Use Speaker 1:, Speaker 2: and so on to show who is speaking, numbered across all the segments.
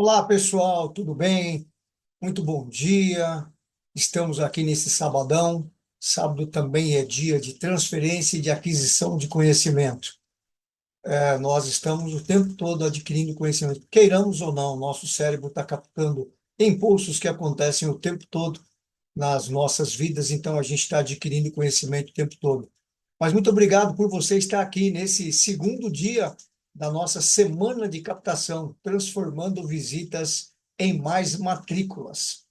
Speaker 1: Olá, pessoal, tudo bem? Muito bom dia. Estamos aqui nesse sabadão. Sábado também é dia de transferência e de aquisição de conhecimento. Nós estamos o tempo todo adquirindo conhecimento. Queiramos ou não, nosso cérebro está captando impulsos que acontecem o tempo todo nas nossas vidas, então a gente está adquirindo conhecimento o tempo todo. Mas muito obrigado por você estar aqui nesse segundo dia da nossa semana de captação, transformando visitas em mais matrículas.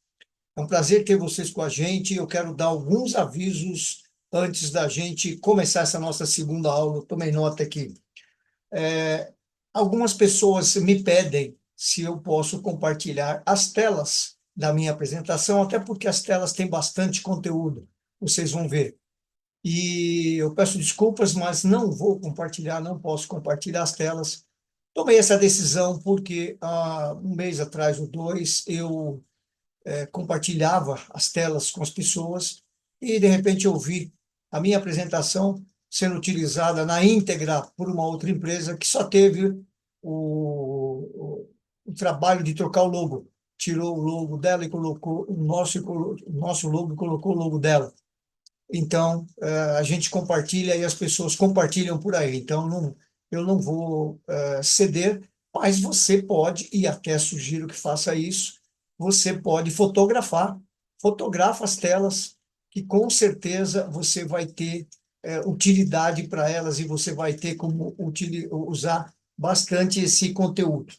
Speaker 1: É um prazer ter vocês com a gente. Eu quero dar alguns avisos antes da gente começar essa nossa segunda aula. Tomei nota aqui. Algumas pessoas me pedem se eu posso compartilhar as telas da minha apresentação, até porque as telas têm bastante conteúdo. Vocês vão ver. E eu peço desculpas, mas não vou compartilhar, não posso compartilhar as telas. Tomei essa decisão porque há um mês atrás ou dois eu compartilhava as telas com as pessoas e de repente eu vi a minha apresentação sendo utilizada na íntegra por uma outra empresa que só teve o trabalho de trocar o logo. Tirou o logo dela e colocou o nosso logo e colocou o logo dela. Então, a gente compartilha e as pessoas compartilham por aí. Então, eu não vou ceder, mas você pode, e até sugiro que faça isso, você pode fotografar, fotografa as telas, que com certeza você vai ter utilidade para elas e você vai ter como usar bastante esse conteúdo.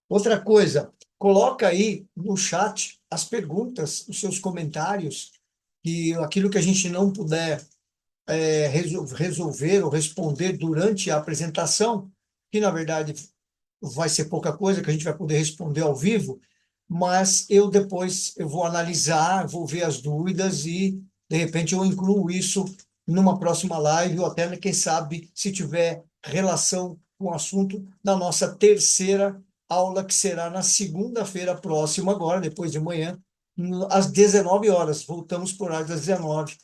Speaker 1: Outra coisa, coloca aí no chat as perguntas, os seus comentários, e aquilo que a gente não puder resolver ou responder durante a apresentação, que na verdade vai ser pouca coisa que a gente vai poder responder ao vivo, mas eu depois eu vou analisar, vou ver as dúvidas e de repente eu incluo isso numa próxima live ou até, quem sabe, se tiver relação com o assunto, na nossa terceira aula, que será na segunda-feira próxima, agora, depois de manhã, às 19 horas. Voltamos por horário das 19,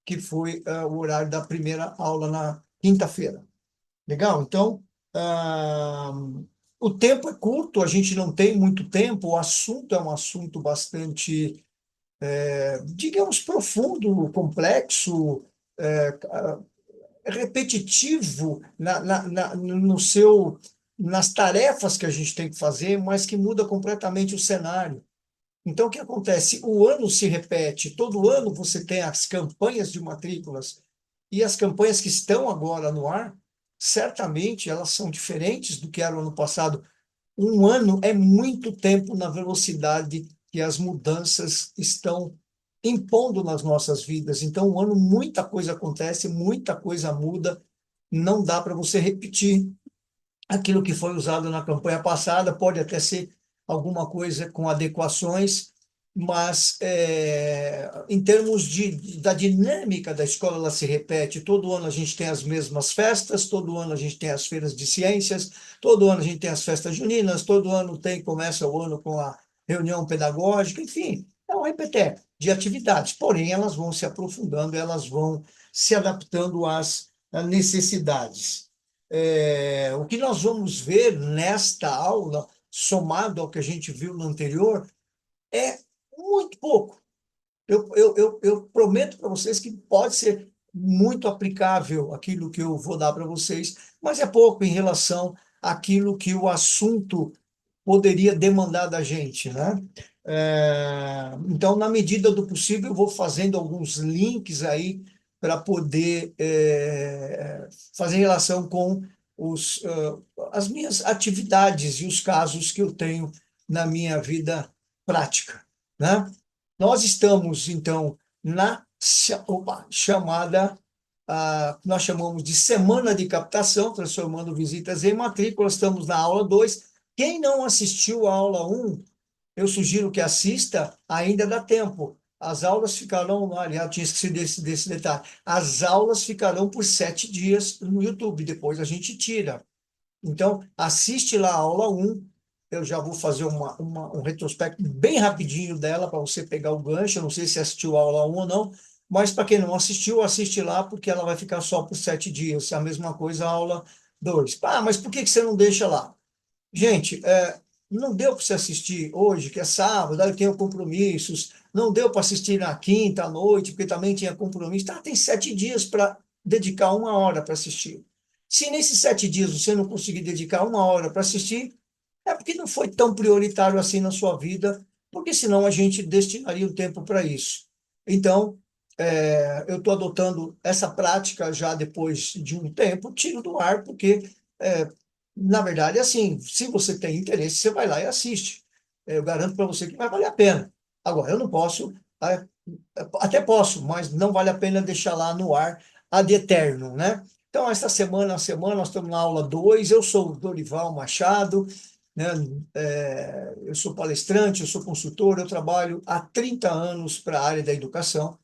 Speaker 1: que foi o horário da primeira aula na quinta-feira. Legal? Então, ah, o tempo é curto, a gente não tem muito tempo, o assunto é um assunto bastante, digamos, profundo, complexo, repetitivo no seu, nas tarefas que a gente tem que fazer, mas que muda completamente o cenário. Então, o que acontece? O ano se repete, todo ano você tem as campanhas de matrículas e as campanhas que estão agora no ar, certamente elas são diferentes do que era o ano passado. Um ano é muito tempo na velocidade que as mudanças estão impondo nas nossas vidas. Então, um ano, muita coisa acontece, muita coisa muda, não dá para você repetir aquilo que foi usado na campanha passada, pode até ser alguma coisa com adequações, mas em termos da dinâmica da escola, ela se repete. Todo ano a gente tem as mesmas festas, todo ano a gente tem as feiras de ciências, todo ano a gente tem as festas juninas, todo ano começa o ano com a reunião pedagógica, enfim, é um repeteco de atividades, porém elas vão se aprofundando, elas vão se adaptando às necessidades. O que nós vamos ver nesta aula, somado ao que a gente viu no anterior, é muito pouco. Eu prometo para vocês que pode ser muito aplicável aquilo que eu vou dar para vocês, mas é pouco em relação àquilo que o assunto poderia demandar da gente, né? Então, na medida do possível, eu vou fazendo alguns links aí para poder fazer relação com as minhas atividades e os casos que eu tenho na minha vida prática, né? Nós estamos, então, chamada, nós chamamos de Semana de Captação, transformando visitas em matrículas. Estamos na aula 2. Quem não assistiu à aula 1, eu sugiro que assista, ainda dá tempo. As aulas ficarão, aliás, eu tinha esquecido desse detalhe, as aulas ficarão por 7 dias no YouTube, depois a gente tira. Então, assiste lá a aula 1, eu já vou fazer um retrospecto bem rapidinho dela, para você pegar o gancho, eu não sei se assistiu a aula 1 ou não, mas para quem não assistiu, assiste lá, porque ela vai ficar só por 7 dias, a mesma coisa a aula 2. Ah, mas por que você não deixa lá? Gente, não deu para você assistir hoje, que é sábado, aí eu tenho compromissos, não deu para assistir na quinta à noite, porque também tinha compromisso. Tá, tem 7 dias para dedicar 1 hora para assistir. Se nesses 7 dias você não conseguir dedicar 1 hora para assistir, é porque não foi tão prioritário assim na sua vida, porque senão a gente destinaria o tempo para isso. Então, eu estou adotando essa prática já depois de um tempo, tiro do ar, porque, é, na verdade, assim, se você tem interesse, você vai lá e assiste. Eu garanto para você que vai valer a pena. Agora, eu não posso, é, até posso, mas não vale a pena deixar lá no ar ad eterno, né? Então, esta semana, nós estamos na aula 2. Eu sou o Dorival Machado, né? Eu sou palestrante, eu sou consultor, eu trabalho há 30 anos para a área da educação.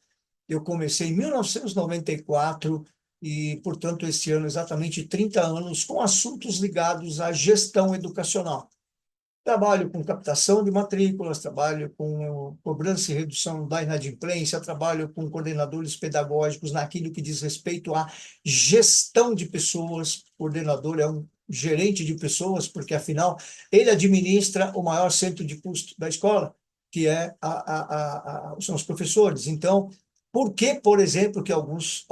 Speaker 1: Eu comecei em 1994 e, portanto, esse ano exatamente 30 anos com assuntos ligados à gestão educacional. Trabalho com captação de matrículas, trabalho com cobrança e redução da inadimplência, trabalho com coordenadores pedagógicos naquilo que diz respeito à gestão de pessoas. O coordenador é um gerente de pessoas, porque, afinal, ele administra o maior centro de custo da escola, que são os professores. Então, por que, por exemplo, que alguns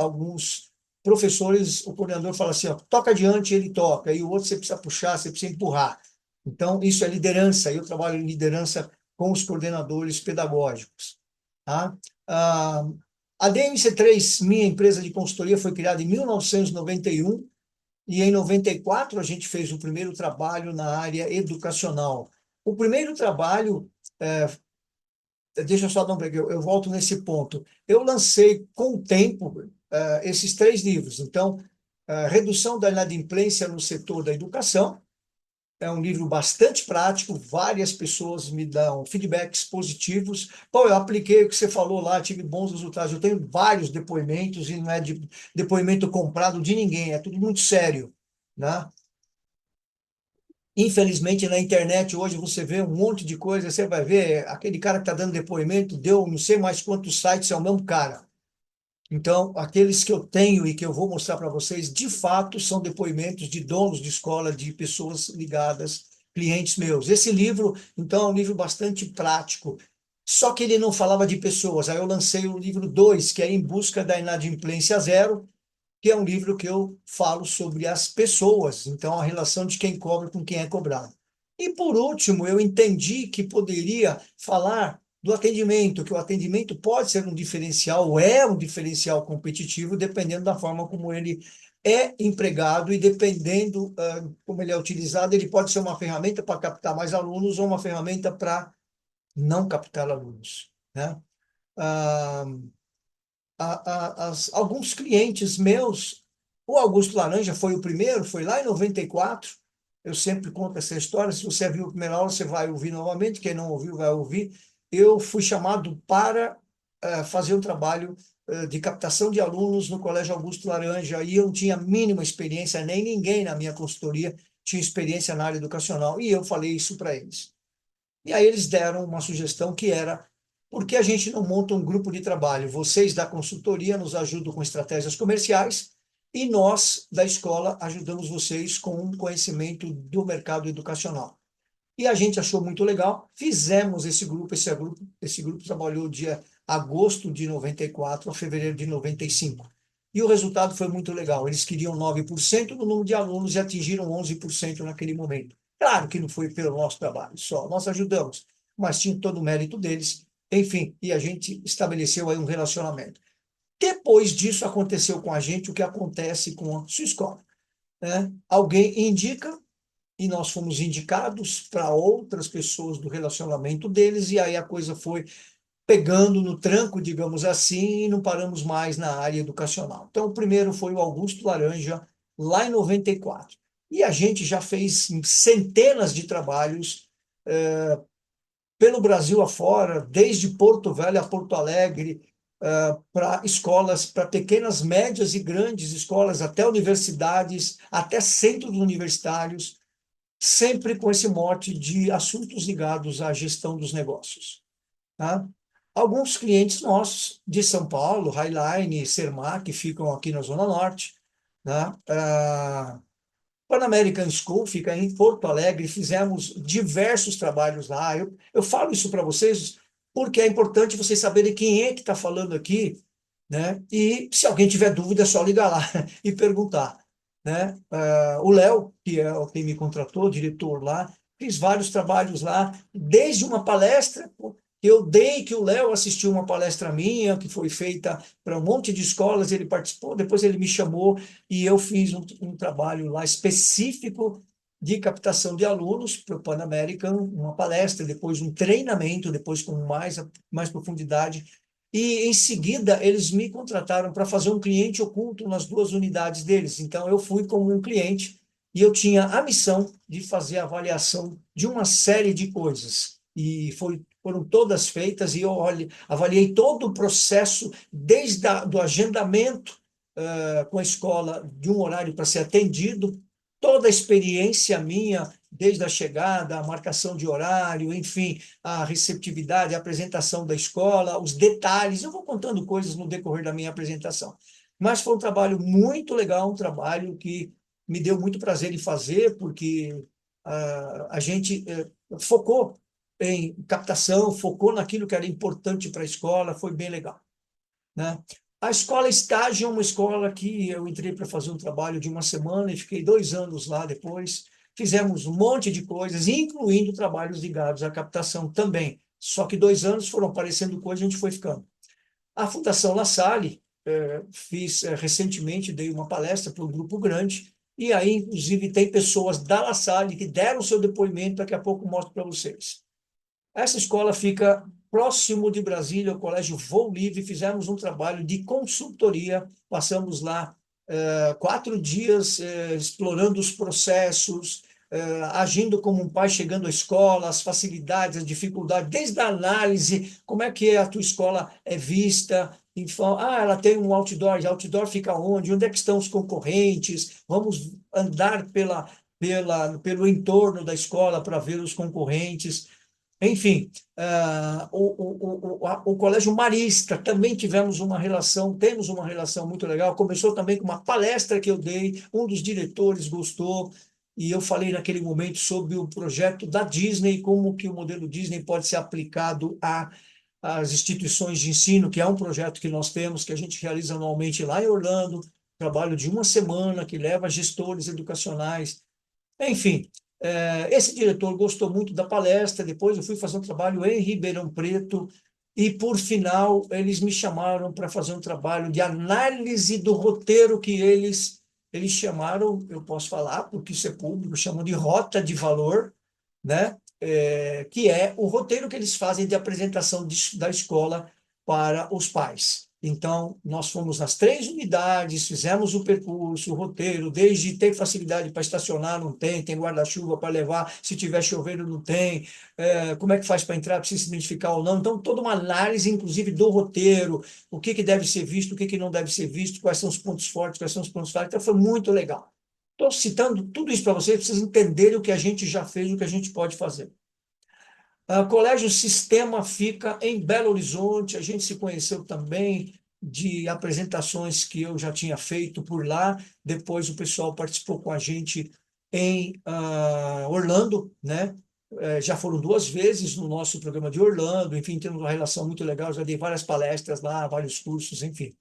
Speaker 1: professores, o coordenador fala assim, ó, toca adiante, ele toca, e o outro você precisa puxar, você precisa empurrar. Então, isso é liderança. Eu trabalho em liderança com os coordenadores pedagógicos. Tá? Ah, a DMC3, minha empresa de consultoria, foi criada em 1991 e em 94 a gente fez o primeiro trabalho na área educacional. O primeiro trabalho, deixa eu só dar um break, eu volto nesse ponto. Eu lancei com o tempo esses 3 livros. Então, Redução da Inadimplência no Setor da Educação, é um livro bastante prático, várias pessoas me dão feedbacks positivos. Pô, eu apliquei o que você falou lá, tive bons resultados. Eu tenho vários depoimentos e não é de depoimento comprado de ninguém, é tudo muito sério, né? Infelizmente, na internet hoje você vê um monte de coisa, você vai ver aquele cara que está dando depoimento, deu não sei mais quantos sites, é o mesmo cara. Então, aqueles que eu tenho e que eu vou mostrar para vocês, de fato, são depoimentos de donos de escola, de pessoas ligadas, clientes meus. Esse livro, então, é um livro bastante prático. Só que ele não falava de pessoas. Aí eu lancei o livro 2, que é Em Busca da Inadimplência Zero, que é um livro que eu falo sobre as pessoas, então a relação de quem cobra com quem é cobrado. E por último, eu entendi que poderia falar do atendimento, que o atendimento pode ser um diferencial, ou é um diferencial competitivo, dependendo da forma como ele é empregado e dependendo como ele é utilizado, ele pode ser uma ferramenta para captar mais alunos ou uma ferramenta para não captar alunos, né? Ah, alguns clientes meus, o Augusto Laranja foi o primeiro, foi lá em 94. Eu sempre conto essa história. Se você viu a primeira aula, você vai ouvir novamente. Quem não ouviu, vai ouvir. Eu fui chamado para fazer um trabalho de captação de alunos no Colégio Augusto Laranja e eu não tinha a mínima experiência, nem ninguém na minha consultoria tinha experiência na área educacional. E eu falei isso para eles. E aí eles deram uma sugestão que era: por que a gente não monta um grupo de trabalho? Vocês da consultoria nos ajudam com estratégias comerciais e nós da escola ajudamos vocês com um conhecimento do mercado educacional. E a gente achou muito legal, fizemos esse grupo trabalhou de agosto de 94 a fevereiro de 95. E o resultado foi muito legal. Eles queriam 9% do número de alunos e atingiram 11% naquele momento. Claro que não foi pelo nosso trabalho só, nós ajudamos, mas tinha todo o mérito deles. Enfim, e a gente estabeleceu aí um relacionamento. Depois disso, aconteceu com a gente o que acontece com a sua escola, né? Alguém indica, e nós fomos indicados para outras pessoas do relacionamento deles, e aí a coisa foi pegando no tranco, digamos assim, e não paramos mais na área educacional. Então, o primeiro foi o Augusto Laranja, lá em 94. E a gente já fez centenas de trabalhos pelo Brasil afora, desde Porto Velho a Porto Alegre, para escolas, para pequenas, médias e grandes escolas, até universidades, até centros universitários, sempre com esse mote de assuntos ligados à gestão dos negócios. Tá? Alguns clientes nossos de São Paulo, Highline, Sermac, que ficam aqui na Zona Norte, né? Pan American School fica em Porto Alegre, fizemos diversos trabalhos lá. Eu falo isso para vocês porque é importante vocês saberem quem é que está falando aqui, né? E se alguém tiver dúvida, é só ligar lá e perguntar, né? O Léo, que é o que me contratou, diretor lá, fiz vários trabalhos lá, desde uma palestra que eu dei, que o Léo assistiu uma palestra minha, que foi feita para um monte de escolas, ele participou, depois ele me chamou e eu fiz um trabalho lá específico de captação de alunos para o Pan American, uma palestra, depois um treinamento, depois com mais profundidade. E, em seguida, eles me contrataram para fazer um cliente oculto nas duas unidades deles. Então, eu fui como um cliente e eu tinha a missão de fazer a avaliação de uma série de coisas. E foram todas feitas e eu avaliei todo o processo, desde do agendamento com a escola, de um horário para ser atendido, toda a experiência minha, desde a chegada, a marcação de horário, enfim, a receptividade, a apresentação da escola, os detalhes. Eu vou contando coisas no decorrer da minha apresentação. Mas foi um trabalho muito legal, um trabalho que me deu muito prazer em fazer, porque a gente focou em captação, focou naquilo que era importante para a escola, foi bem legal, né? A escola estágio é uma escola que eu entrei para fazer um trabalho de uma semana e fiquei 2 anos lá depois. Fizemos um monte de coisas, incluindo trabalhos ligados à captação também. Só que 2 anos foram aparecendo coisas e a gente foi ficando. A Fundação La Salle, fiz recentemente, dei uma palestra para um grupo grande, e aí, inclusive, tem pessoas da La Salle que deram seu depoimento, daqui a pouco mostro para vocês. Essa escola fica próximo de Brasília, o Colégio Voo Livre. Fizemos um trabalho de consultoria, passamos lá 4 dias explorando os processos, agindo como um pai chegando à escola, as facilidades, as dificuldades, desde a análise, como é que a tua escola é vista. Então, ela tem um outdoor, e outdoor fica onde? Onde é que estão os concorrentes? Vamos andar pelo entorno da escola para ver os concorrentes. Enfim, o Colégio Marista também temos uma relação muito legal. Começou também com uma palestra que eu dei, um dos diretores gostou, e eu falei naquele momento sobre o projeto da Disney, como que o modelo Disney pode ser aplicado às instituições de ensino, que é um projeto que nós temos, que a gente realiza anualmente lá em Orlando, trabalho de uma semana, que leva gestores educacionais. Enfim, esse diretor gostou muito da palestra. Depois eu fui fazer um trabalho em Ribeirão Preto e, por final, eles me chamaram para fazer um trabalho de análise do roteiro que eles chamaram, eu posso falar, porque isso é público, chamam de rota de valor, né? Que é o roteiro que eles fazem de apresentação da escola para os pais. Então, nós fomos nas 3 unidades, fizemos o percurso, o roteiro, desde ter facilidade para estacionar, não tem guarda-chuva para levar, se tiver choveiro, não tem, como é que faz para entrar, precisa se identificar ou não. Então, toda uma análise, inclusive, do roteiro, o que deve ser visto, o que não deve ser visto, quais são os pontos fortes, quais são os pontos fracos. Então, foi muito legal. Estou citando tudo isso para vocês, para vocês entenderem o que a gente já fez e o que a gente pode fazer. Colégio Sistema fica em Belo Horizonte. A gente se conheceu também de apresentações que eu já tinha feito por lá. Depois o pessoal participou com a gente em Orlando, né? Já foram 2 vezes no nosso programa de Orlando. Enfim, temos uma relação muito legal. Já dei várias palestras lá, vários cursos, enfim.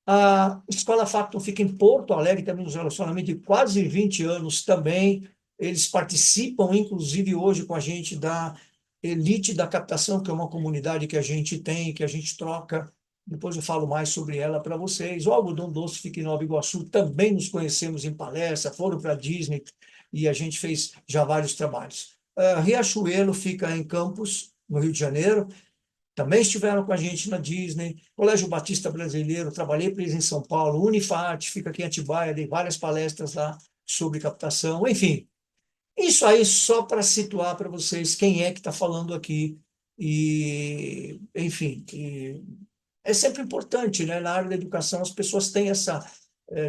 Speaker 1: A Escola Factum fica em Porto Alegre, também nos relacionamentos de quase 20 anos também. Eles participam, inclusive, hoje com a gente da Elite da Captação, que é uma comunidade que a gente tem, que a gente troca. Depois eu falo mais sobre ela para vocês. O Algodão Doce fica em Nova Iguaçu, também nos conhecemos em palestra, foram para a Disney e a gente fez já vários trabalhos. Riachuelo fica em Campos, no Rio de Janeiro, também estiveram com a gente na Disney. Colégio Batista Brasileiro, trabalhei para eles em São Paulo. Unifat, fica aqui em Atibaia, dei várias palestras lá sobre captação. Enfim, isso aí só para situar para vocês quem é que está falando aqui. E, enfim, é sempre importante, né? Na área da educação, as pessoas têm essa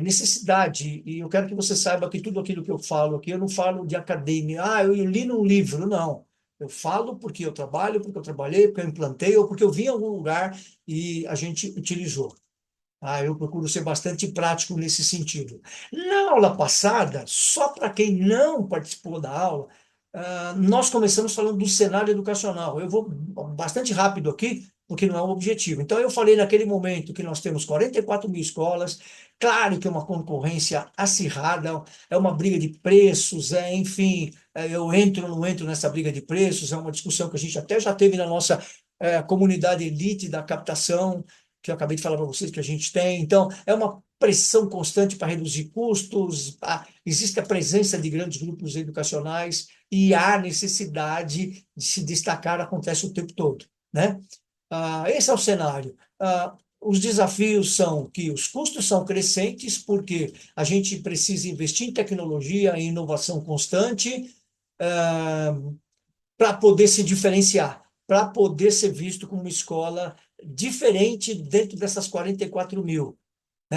Speaker 1: necessidade, e eu quero que você saiba que tudo aquilo que eu falo aqui, eu não falo de academia, eu li num livro, não. Eu falo porque eu trabalho, porque eu trabalhei, porque eu implantei, ou porque eu vi em algum lugar e a gente utilizou. Eu procuro ser bastante prático nesse sentido. Na aula passada, só para quem não participou da aula, nós começamos falando do cenário educacional. Eu vou bastante rápido aqui, porque não é o objetivo. Então, eu falei naquele momento que nós temos 44 mil escolas, claro que é uma concorrência acirrada, é uma briga de preços, enfim, eu entro ou não entro nessa briga de preços, é uma discussão que a gente até já teve na nossa comunidade elite da captação, que eu acabei de falar para vocês que a gente tem. Então, é uma pressão constante para reduzir custos, existe a presença de grandes grupos educacionais e a necessidade de se destacar acontece o tempo todo, né? Esse é o cenário. Os desafios são que os custos são crescentes, porque a gente precisa investir em tecnologia, em inovação constante, para poder se diferenciar, para poder ser visto como uma escola diferente dentro dessas 44 mil.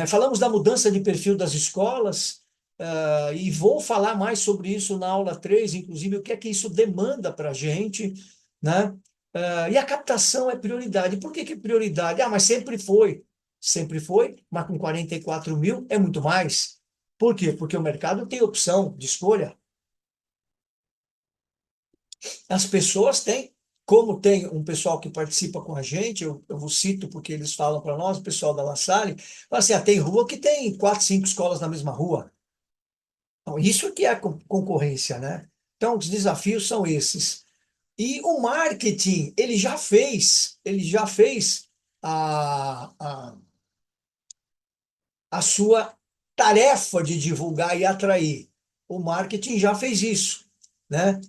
Speaker 1: Falamos da mudança de perfil das escolas, e vou falar mais sobre isso na aula 3, inclusive o que é que isso demanda para a gente, né? E a captação é prioridade. Por que que é prioridade? Mas sempre foi, mas com 44 mil é muito mais. Por quê? Porque o mercado tem opção de escolha. As pessoas têm, como tem um pessoal que participa com a gente, eu vou cito porque eles falam para nós, o pessoal da La Salle, fala assim, tem rua que tem 4, 5 escolas na mesma rua. Então, isso é que é a concorrência, né? Então, os desafios são esses. E o marketing, ele já fez a, a, a sua tarefa de divulgar e atrair. O marketing já fez isso, né?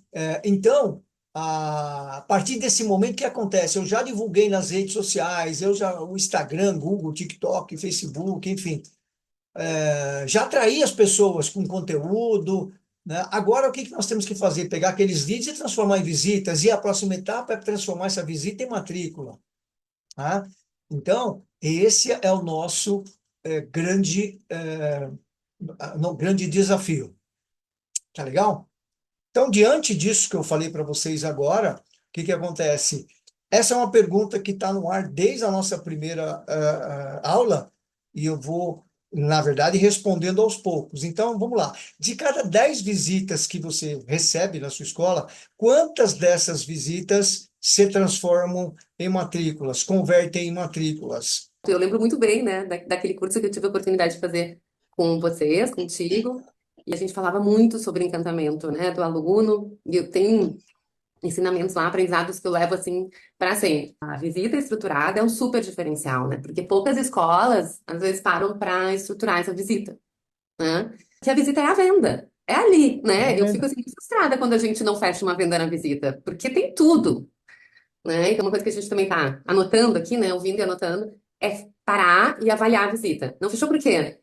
Speaker 1: Então, a partir desse momento, o que acontece? Eu já divulguei nas redes sociais, o Instagram, Google, TikTok, Facebook, enfim, já atraí as pessoas com conteúdo, né? Agora, o que que nós temos que fazer? Pegar aqueles leads e transformar em visitas, e a próxima etapa é transformar essa visita em matrícula, tá? Então, esse é o nosso grande desafio. Tá legal? Então, diante disso que eu falei para vocês agora, o que que acontece? Essa é uma pergunta que está no ar desde a nossa primeira aula, e eu vou, na verdade, respondendo aos poucos. Então, vamos lá. De cada 10 visitas que você recebe na sua escola, quantas dessas visitas se transformam em matrículas, convertem em matrículas?
Speaker 2: Eu lembro muito bem, né, daquele curso que eu tive a oportunidade de fazer com vocês, contigo, e a gente falava muito sobre encantamento, né, do aluno, e eu tenho ensinamentos lá, aprendizados que eu levo, assim, para sempre. A visita estruturada é um super diferencial, né, porque poucas escolas, às vezes, param para estruturar essa visita, né, que a visita é a venda, é ali, né, eu fico, assim, muito frustrada quando a gente não fecha uma venda na visita, porque tem tudo, né? Então, uma coisa que a gente também tá anotando aqui, né? Ouvindo e anotando, é parar e avaliar a visita. Não fechou por quê?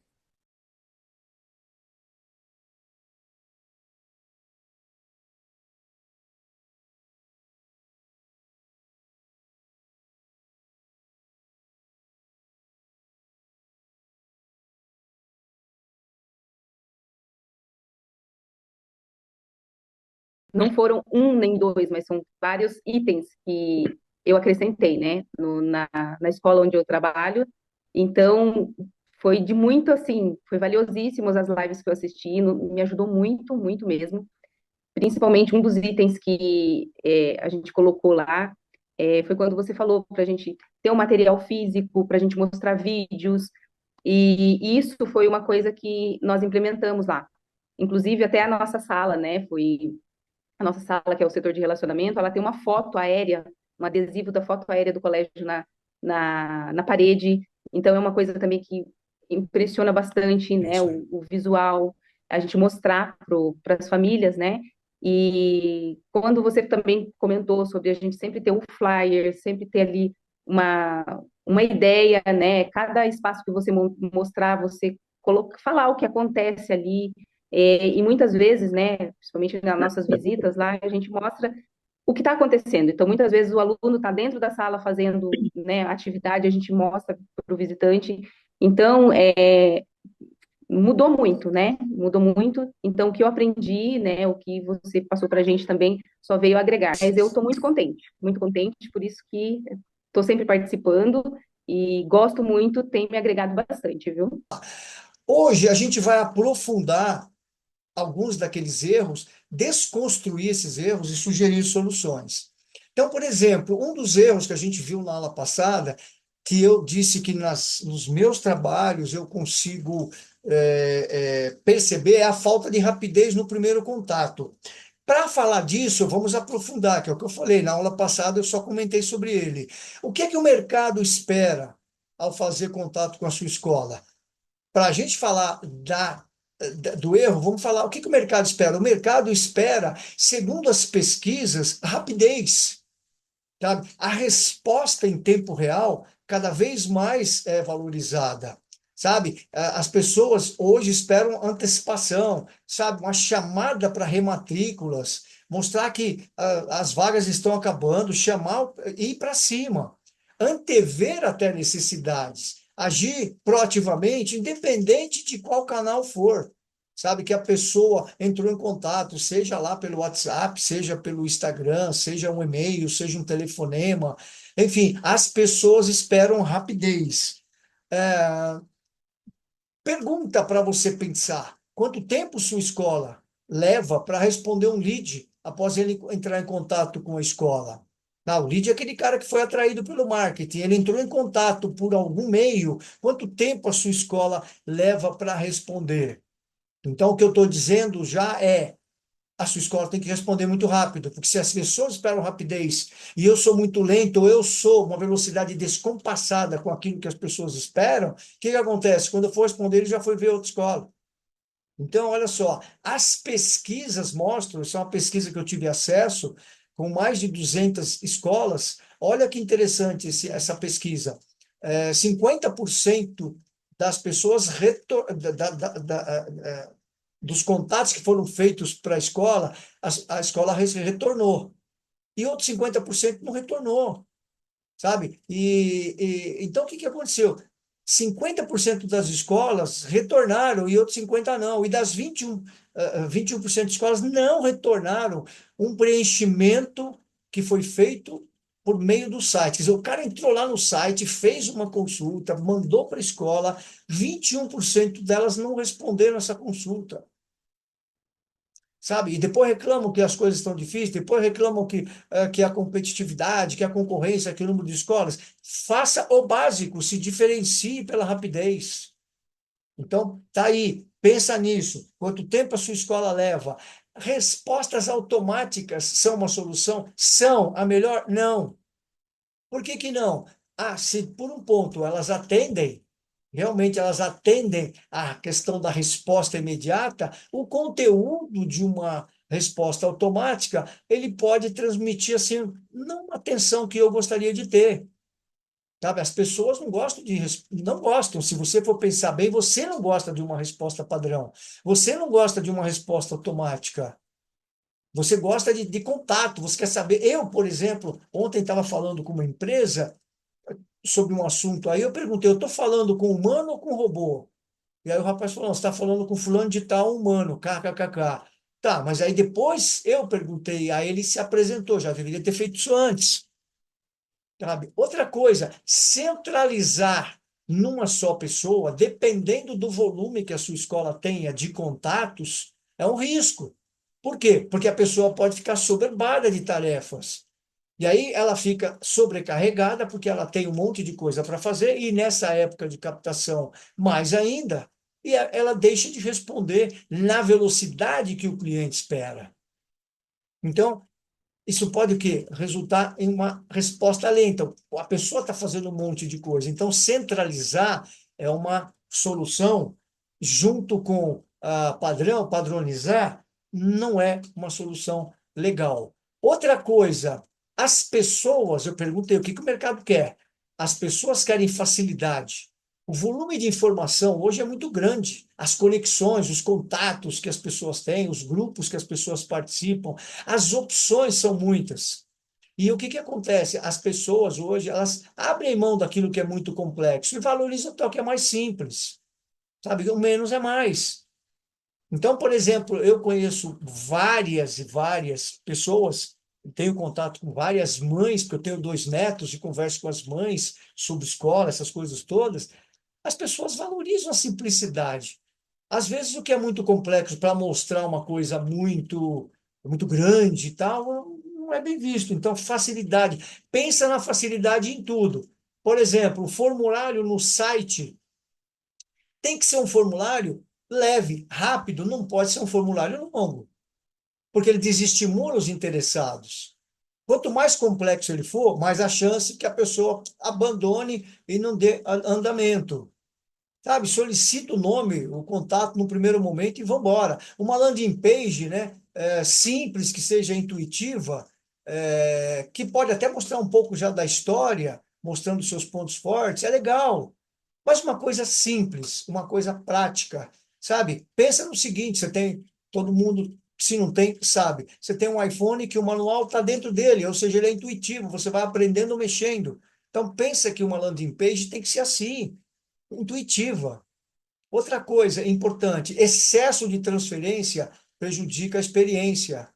Speaker 3: Não foram um nem dois, mas são vários itens que eu acrescentei, né, na escola onde eu trabalho. Então, foi de muito, assim, foi valiosíssimos as lives que eu assisti, me ajudou muito, muito mesmo. Principalmente um dos itens que a gente colocou lá foi quando você falou para a gente ter um material físico, para a gente mostrar vídeos, e isso foi uma coisa que nós implementamos lá. Inclusive, até a nossa sala, né, foi a nossa sala, que é o setor de relacionamento, ela tem uma foto aérea, um adesivo da foto aérea do colégio na parede. Então, é uma coisa também que impressiona bastante,
Speaker 1: É
Speaker 3: né,
Speaker 1: isso aí.
Speaker 3: o visual, a gente mostrar para as famílias, né? E quando você também comentou sobre a gente sempre ter um flyer, sempre ter ali uma ideia, né? Cada espaço que você mostrar, você falar o que acontece ali, e muitas vezes, né, principalmente nas nossas visitas lá, a gente mostra o que está acontecendo. Então, muitas vezes o aluno está dentro da sala fazendo, né, atividade, a gente mostra para o visitante. Então, mudou muito, né? Mudou muito. Então, o que eu aprendi, né, o que você passou para a gente também, só veio agregar. Mas eu estou muito contente, por isso que estou sempre participando e gosto muito, tem me agregado bastante, viu?
Speaker 1: Hoje a gente vai aprofundar alguns daqueles erros, desconstruir esses erros e sugerir soluções. Então, por exemplo, um dos erros que a gente viu na aula passada, que eu disse que nos meus trabalhos eu consigo perceber, é a falta de rapidez no primeiro contato. Para falar disso, vamos aprofundar, que é o que eu falei. Na aula passada eu só comentei sobre ele. O que é que o mercado espera ao fazer contato com a sua escola? Para a gente falar do erro, vamos falar o que o mercado espera. O mercado espera, segundo as pesquisas, rapidez. Sabe? A resposta em tempo real cada vez mais é valorizada. Sabe? As pessoas hoje esperam antecipação, sabe? Uma chamada para rematrículas, mostrar que as vagas estão acabando, chamar e ir para cima, antever até necessidades, agir proativamente, independente de qual canal for. Sabe, que a pessoa entrou em contato, seja lá pelo WhatsApp, seja pelo Instagram, seja um e-mail, seja um telefonema, enfim, as pessoas esperam rapidez. É, Pergunta para você pensar: quanto tempo sua escola leva para responder um lead após ele entrar em contato com a escola? O lead é aquele cara que foi atraído pelo marketing, ele entrou em contato por algum meio, quanto tempo a sua escola leva para responder? Então, o que eu estou dizendo já é: a sua escola tem que responder muito rápido, porque se as pessoas esperam rapidez e eu sou muito lento, ou eu sou uma velocidade descompassada com aquilo que as pessoas esperam, o que acontece? Quando eu for responder, ele já foi ver outra escola. Então, olha só, as pesquisas mostram, isso é uma pesquisa que eu tive acesso, com mais de 200 escolas, olha que interessante essa pesquisa. 50% das pessoas dos contatos que foram feitos para a escola, a escola retornou. E outros 50% não retornou, sabe? Então, o que aconteceu? 50% das escolas retornaram e outros 50% não. E das 21% de escolas não retornaram um preenchimento que foi feito por meio do site. Quer dizer, o cara entrou lá no site, fez uma consulta, mandou para a escola, 21% delas não responderam essa consulta. Sabe? E depois reclamam que as coisas estão difíceis, depois reclamam que a competitividade, que a concorrência, que o número de escolas. Faça o básico, se diferencie pela rapidez. Então, tá aí, pensa nisso. Quanto tempo a sua escola leva? Respostas automáticas são uma solução? São. A melhor? Não. Por que que não? Se por um ponto elas atendem, realmente elas atendem à questão da resposta imediata, o conteúdo de uma resposta automática, ele pode transmitir assim, não a atenção que eu gostaria de ter. Sabe? As pessoas não gostam não gostam. Se você for pensar bem, você não gosta de uma resposta padrão. Você não gosta de uma resposta automática. Você gosta de contato, você quer saber. Eu, por exemplo, ontem estava falando com uma empresa sobre um assunto aí, eu perguntei: eu estou falando com humano ou com robô? E aí o rapaz falou: não, você está falando com fulano de tal humano, kkkk. Tá, mas aí depois eu perguntei, aí ele se apresentou, já deveria ter feito isso antes. Sabe? Outra coisa, centralizar numa só pessoa, dependendo do volume que a sua escola tenha de contatos, é um risco. Por quê? Porque a pessoa pode ficar soberbada de tarefas. E aí ela fica sobrecarregada porque ela tem um monte de coisa para fazer e nessa época de captação mais ainda, e ela deixa de responder na velocidade que o cliente espera. Então, isso pode o quê? Resultar em uma resposta lenta. A pessoa está fazendo um monte de coisa. Então, centralizar é uma solução junto com padronizar, não é uma solução legal. Outra coisa, as pessoas, eu perguntei o que o mercado quer? As pessoas querem facilidade. O volume de informação hoje é muito grande. As conexões, os contatos que as pessoas têm, os grupos que as pessoas participam, as opções são muitas. E o que acontece? As pessoas hoje, elas abrem mão daquilo que é muito complexo e valorizam o que é mais simples. Sabe? O menos é mais. Então, por exemplo, eu conheço várias e várias pessoas tenho contato com várias mães, porque eu tenho 2 netos e converso com as mães sobre escola, essas coisas todas. As pessoas valorizam a simplicidade. Às vezes, o que é muito complexo para mostrar uma coisa muito grande e tal, não é bem visto. Então, facilidade. Pensa na facilidade em tudo. Por exemplo, o formulário no site tem que ser um formulário leve, rápido, não pode ser um formulário longo, porque ele desestimula os interessados. Quanto mais complexo ele for, mais a chance que a pessoa abandone e não dê andamento. Sabe, solicita o nome, o contato no primeiro momento e vamos embora. Uma landing page, né, simples, que seja intuitiva, que pode até mostrar um pouco já da história, mostrando seus pontos fortes, é legal. Mas uma coisa simples, uma coisa prática, sabe? Pensa no seguinte, você tem, todo mundo, se não tem, sabe. Você tem um iPhone que o manual está dentro dele, ou seja, ele é intuitivo, você vai aprendendo mexendo. Então, pensa que uma landing page tem que ser assim, intuitiva. Outra coisa importante, excesso de transferência prejudica a experiência.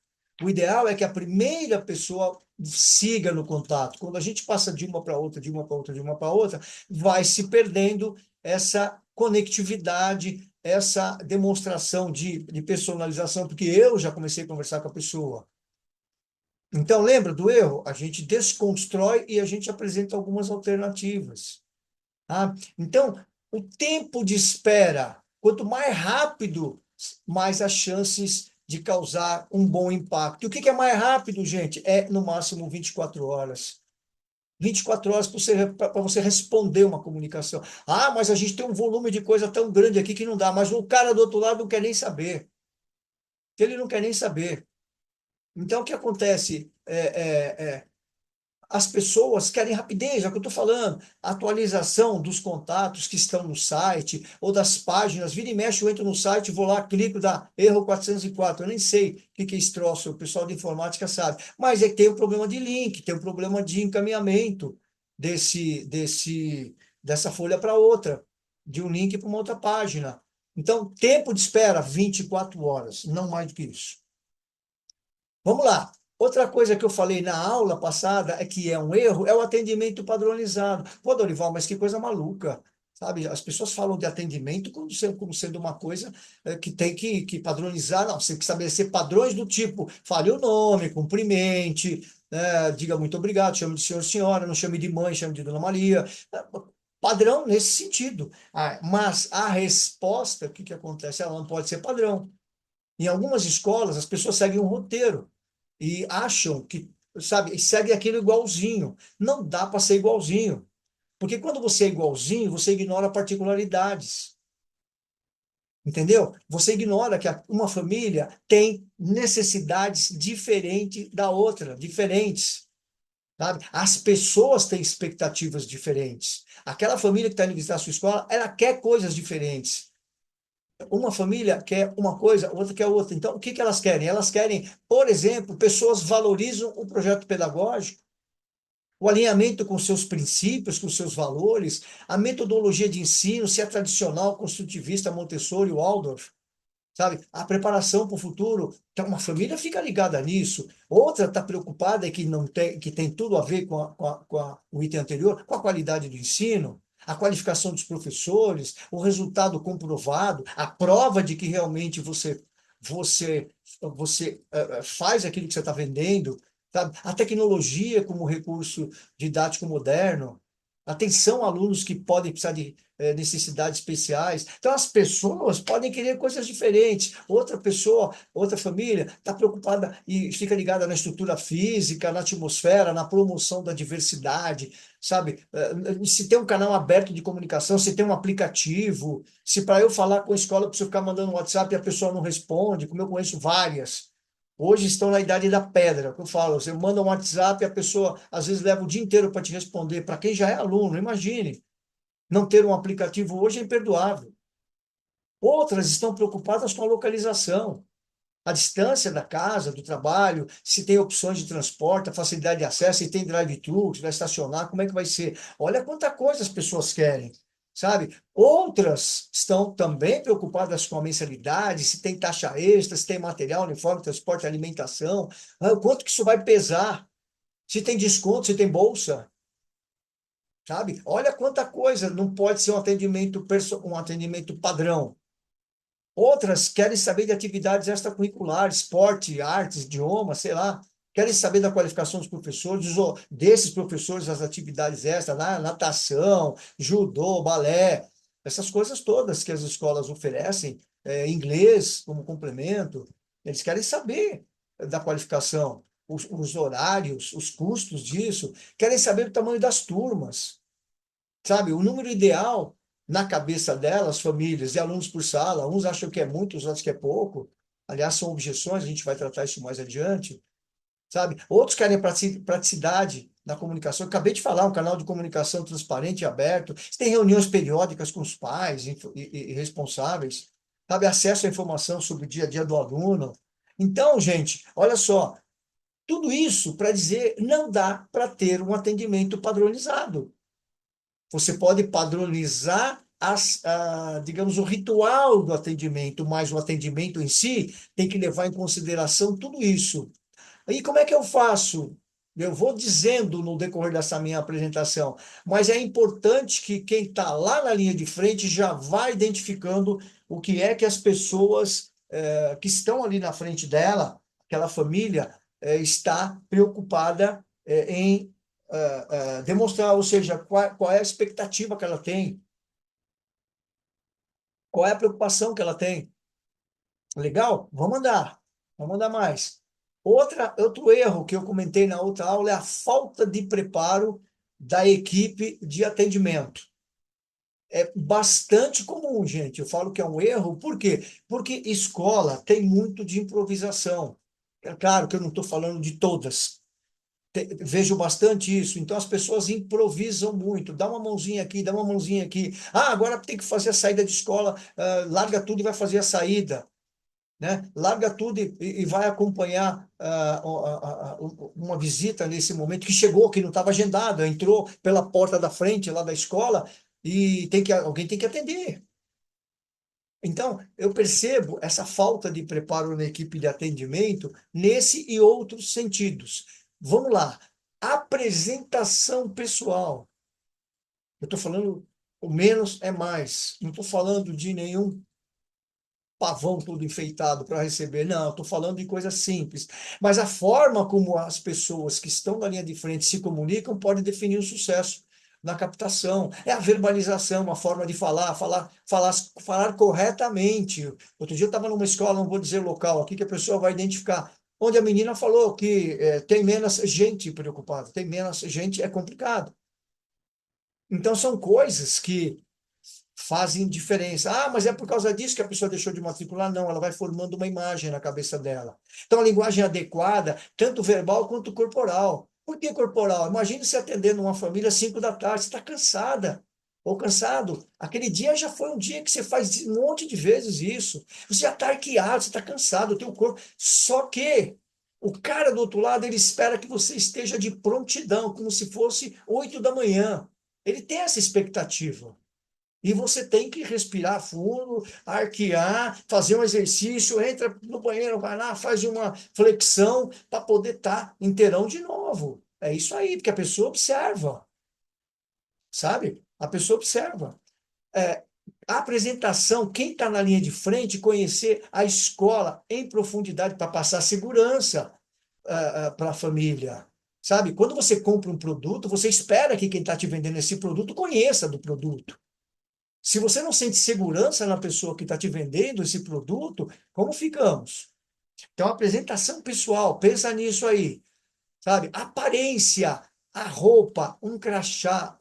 Speaker 1: O ideal é que a primeira pessoa siga no contato. Quando a gente passa de uma para outra, de uma para outra, de uma para outra, vai se perdendo essa conectividade, essa demonstração de personalização, porque eu já comecei a conversar com a pessoa. Então, lembra do erro? A gente desconstrói e a gente apresenta algumas alternativas. Tá? Então, o tempo de espera, quanto mais rápido, mais as chances de causar um bom impacto. E o que é mais rápido, gente? É no máximo 24 horas. 24 horas para você responder uma comunicação. Ah, mas a gente tem um volume de coisa tão grande aqui que não dá. Mas o cara do outro lado não quer nem saber. Ele não quer nem saber. Então, o que acontece? As pessoas querem rapidez, é o que eu estou falando. Atualização dos contatos que estão no site ou das páginas. Vira e mexe, eu entro no site, vou lá, clico, dá erro 404. Eu nem sei o que é esse troço, o pessoal de informática sabe. Mas é que tem um problema de link, tem um problema de encaminhamento dessa folha para outra, de um link para uma outra página. Então, tempo de espera, 24 horas, não mais do que isso. Vamos lá. Outra coisa que eu falei na aula passada é que é um erro, é o atendimento padronizado. Pô, Dorival, mas que coisa maluca, sabe? As pessoas falam de atendimento como sendo uma coisa que tem que padronizar. Não, você tem que estabelecer padrões do tipo, fale o nome, cumprimente, diga muito obrigado, chame de senhor, senhora, não chame de mãe, chame de Dona Maria. Padrão nesse sentido. Mas a resposta, o que acontece? Ela não pode ser padrão. Em algumas escolas, as pessoas seguem um roteiro e acham que, sabe, segue aquilo igualzinho. Não dá para ser igualzinho. Porque quando você é igualzinho, você ignora particularidades. Entendeu? Você ignora que uma família tem necessidades diferentes da outra, diferentes. Sabe? As pessoas têm expectativas diferentes. Aquela família que está indo visitar a sua escola, ela quer coisas diferentes. Uma família quer uma coisa, outra quer outra. Então, o que elas querem? Elas querem, por exemplo, pessoas valorizam o projeto pedagógico, o alinhamento com seus princípios, com seus valores, a metodologia de ensino, se é tradicional, construtivista, Montessori, Waldorf, sabe? A preparação para o futuro. Então, uma família fica ligada nisso. Outra está preocupada que tem tudo a ver com o item anterior, com a qualidade do ensino, a qualificação dos professores, o resultado comprovado, a prova de que realmente você, você faz aquilo que você está vendendo, sabe? A tecnologia como recurso didático moderno. Atenção, alunos que podem precisar de necessidades especiais. Então, as pessoas podem querer coisas diferentes. Outra pessoa, outra família, está preocupada e fica ligada na estrutura física, na atmosfera, na promoção da diversidade, sabe? Se tem um canal aberto de comunicação, se tem um aplicativo, se para eu falar com a escola, eu preciso ficar mandando um WhatsApp e a pessoa não responde, como eu conheço várias. Hoje estão na idade da pedra, que eu falo, você manda um WhatsApp e a pessoa às vezes leva o dia inteiro para te responder. Para quem já é aluno, imagine. Não ter um aplicativo hoje é imperdoável. Outras estão preocupadas com a localização, a distância da casa, do trabalho, se tem opções de transporte, a facilidade de acesso, se tem drive-thru, se vai estacionar, como é que vai ser. Olha quanta coisa as pessoas querem. sabe? Outras estão também preocupadas com a mensalidade, se tem taxa extra, se tem material, uniforme, transporte, alimentação, o quanto que isso vai pesar, se tem desconto, se tem bolsa, sabe? Olha quanta coisa, não pode ser um atendimento padrão. Outras querem saber de atividades extracurriculares, esporte, artes, idiomas, sei lá. Querem saber da qualificação dos professores, desses professores, as atividades extras, natação, judô, balé, essas coisas todas que as escolas oferecem, inglês como complemento. Eles querem saber da qualificação, os horários, os custos disso, querem saber o tamanho das turmas, sabe? O número ideal na cabeça delas, famílias, de alunos por sala, uns acham que é muito, os outros que é pouco. Aliás, são objeções, a gente vai tratar isso mais adiante, sabe? Outros querem praticidade na comunicação. Eu acabei de falar, um canal de comunicação transparente e aberto. Tem reuniões periódicas com os pais e responsáveis, sabe? Acesso à informação sobre o dia a dia do aluno. Então, gente, olha só, tudo isso para dizer, não dá para ter um atendimento padronizado. Você pode padronizar digamos, o ritual do atendimento, mas o atendimento em si tem que levar em consideração tudo isso. E como é que eu faço? Eu vou dizendo no decorrer dessa minha apresentação, mas é importante que quem está lá na linha de frente já vá identificando o que é que as pessoas que estão ali na frente dela, aquela família, está preocupada em demonstrar, ou seja, qual é a expectativa que ela tem, qual é a preocupação que ela tem. Legal? Vamos andar mais. Outro erro que eu comentei na outra aula é a falta de preparo da equipe de atendimento. É bastante comum, gente. Eu falo que é um erro, por quê? Porque escola tem muito de improvisação. É claro que eu não estou falando de todas, vejo bastante isso. Então as pessoas improvisam muito, dá uma mãozinha aqui, dá uma mãozinha aqui. Ah, agora tem que fazer a saída de escola, larga tudo e vai fazer a saída, né? Larga tudo e vai acompanhar uma visita nesse momento que chegou, que não estava agendada, entrou pela porta da frente lá da escola e alguém tem que atender. Então, eu percebo essa falta de preparo na equipe de atendimento nesse e outros sentidos. Vamos lá. Apresentação pessoal. Eu estou falando o menos é mais. Não estou falando de nenhum pavão todo enfeitado para receber. Não, estou falando de coisas simples. Mas a forma como as pessoas que estão na linha de frente se comunicam pode definir o sucesso na captação. É a verbalização, a forma de falar corretamente. Outro dia eu estava numa escola, não vou dizer local aqui, que a pessoa vai identificar. Onde a menina falou que tem menos gente preocupada, tem menos gente, é complicado. Então, são coisas que fazem diferença. Ah, mas é por causa disso que a pessoa deixou de matricular? Não, ela vai formando uma imagem na cabeça dela. Então, a linguagem adequada, tanto verbal quanto corporal. Por que corporal? Imagine se atendendo uma família às 5 da tarde, você está cansada ou cansado. Aquele dia já foi um dia que você faz um monte de vezes isso. Você já está arqueado, você está cansado, o teu corpo. Só que o cara do outro lado, ele espera que você esteja de prontidão, como se fosse 8 da manhã. Ele tem essa expectativa. E você tem que respirar fundo, arquear, fazer um exercício, entra no banheiro, vai lá, faz uma flexão para poder estar inteirão de novo. É isso aí, porque a pessoa observa, sabe? A pessoa observa. A apresentação, quem está na linha de frente, conhecer a escola em profundidade para passar segurança para a família. Sabe? Quando você compra um produto, você espera que quem está te vendendo esse produto conheça do produto. Se você não sente segurança na pessoa que está te vendendo esse produto, como ficamos? Então, apresentação pessoal, pensa nisso aí, sabe? Aparência, a roupa, um crachá,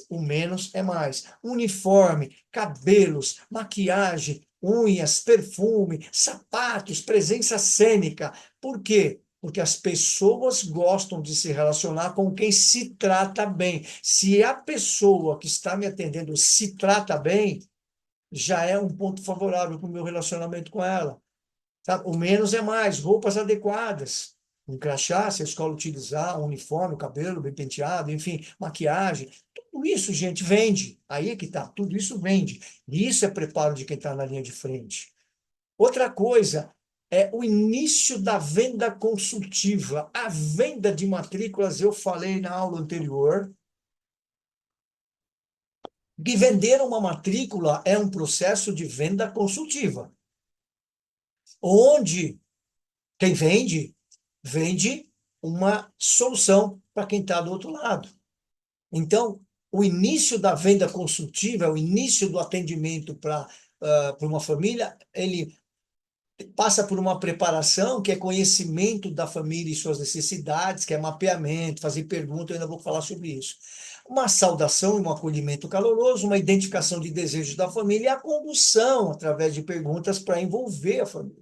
Speaker 1: o menos é mais. Uniforme, cabelos, maquiagem, unhas, perfume, sapatos, presença cênica. Por quê? Porque as pessoas gostam de se relacionar com quem se trata bem. Se a pessoa que está me atendendo se trata bem, já é um ponto favorável para o meu relacionamento com ela. Sabe? O menos é mais, roupas adequadas. Um crachá, se a escola utilizar, um uniforme, o cabelo bem penteado, enfim, maquiagem, Tudo isso, gente, vende. Aí é que tá, tudo isso vende. E isso é preparo de quem está na linha de frente. Outra coisa é o início da venda consultiva. A venda de matrículas, eu falei na aula anterior, que vender uma matrícula é um processo de venda consultiva, onde quem vende, vende uma solução para quem está do outro lado. Então, o início da venda consultiva, o início do atendimento para uma família, ele passa por uma preparação, que é conhecimento da família e suas necessidades, que é mapeamento, fazer perguntas, eu ainda vou falar sobre isso. Uma saudação e um acolhimento caloroso, uma identificação de desejos da família e a condução, através de perguntas, para envolver a família.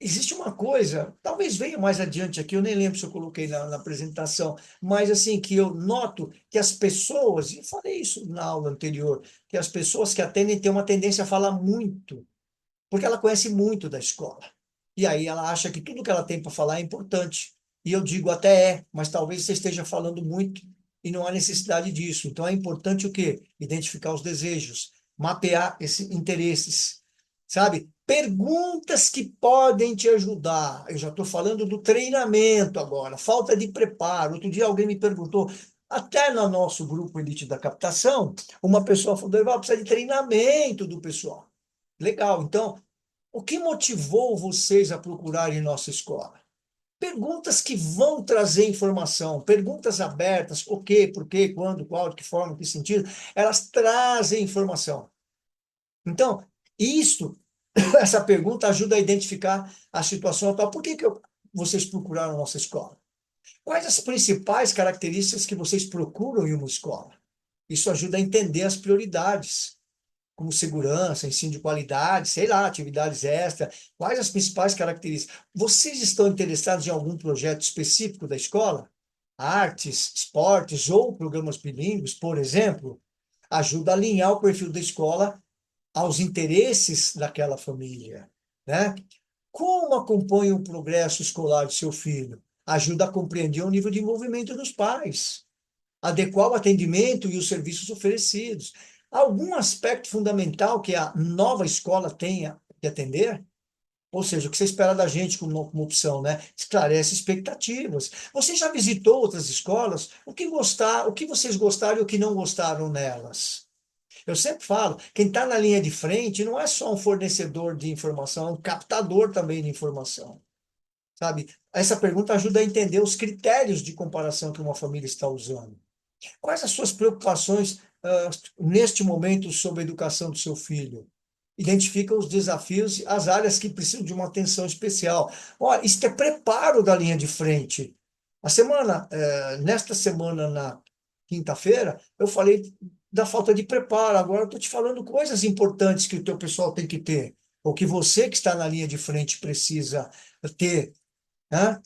Speaker 1: Existe uma coisa, talvez venha mais adiante aqui, eu nem lembro se eu coloquei na apresentação, mas assim, que eu noto que as pessoas, e falei isso na aula anterior, que as pessoas que atendem têm uma tendência a falar muito, porque ela conhece muito da escola. E aí ela acha que tudo que ela tem para falar é importante. E eu digo até mas talvez você esteja falando muito e não há necessidade disso. Então é importante o quê? Identificar os desejos, mapear esses interesses, sabe? Perguntas que podem te ajudar. Eu já estou falando do treinamento agora, falta de preparo. Outro dia alguém me perguntou, até no nosso grupo Elite da Captação, uma pessoa falou, Dorival, precisa de treinamento do pessoal. Legal. Então, o que motivou vocês a procurarem nossa escola? Perguntas que vão trazer informação, perguntas abertas, o quê, por quê, quando, qual, de que forma, que sentido, elas trazem informação. Então, isto, essa pergunta ajuda a identificar a situação atual. Por que vocês procuraram nossa escola? Quais as principais características que vocês procuram em uma escola? Isso ajuda a entender as prioridades, como segurança, ensino de qualidade, sei lá, atividades extras. Quais as principais características? Vocês estão interessados em algum projeto específico da escola? Artes, esportes ou programas bilíngues, por exemplo? Ajuda a alinhar o perfil da escola aos interesses daquela família, né? Como acompanha o progresso escolar do seu filho? Ajuda a compreender o nível de envolvimento dos pais, adequar o atendimento e os serviços oferecidos. Algum aspecto fundamental que a nova escola tenha que atender? Ou seja, o que você espera da gente como opção, né? Esclarece expectativas. Você já visitou outras escolas? O que vocês gostaram e o que não gostaram nelas? Eu sempre falo, quem está na linha de frente não é só um fornecedor de informação, é um captador também de informação, sabe? Essa pergunta ajuda a entender os critérios de comparação que uma família está usando. Quais as suas preocupações neste momento sobre a educação do seu filho? Identifica os desafios e as áreas que precisam de uma atenção especial. Olha, isso é preparo da linha de frente. Nesta semana, na quinta-feira, eu falei da falta de preparo. Agora eu estou te falando coisas importantes que o teu pessoal tem que ter, ou que você que está na linha de frente precisa ter, né?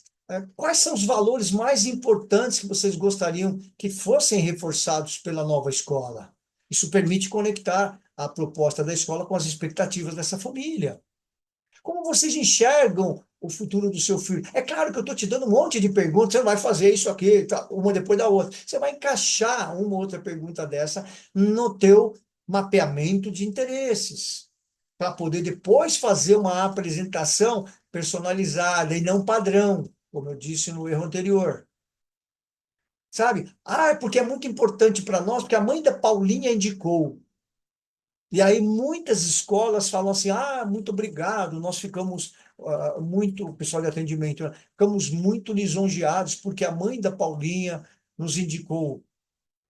Speaker 1: Quais são os valores mais importantes que vocês gostariam que fossem reforçados pela nova escola? Isso permite conectar a proposta da escola com as expectativas dessa família. Como vocês enxergam o futuro do seu filho? É claro que eu estou te dando um monte de perguntas, você não vai fazer isso aqui, tá, uma depois da outra. Você vai encaixar uma ou outra pergunta dessa no teu mapeamento de interesses, para poder depois fazer uma apresentação personalizada e não padrão, como eu disse no erro anterior. Sabe? Porque é muito importante para nós, porque a mãe da Paulinha indicou. E aí muitas escolas falam assim, muito obrigado, nós ficamos muito, o pessoal de atendimento, né, ficamos muito lisonjeados porque a mãe da Paulinha nos indicou.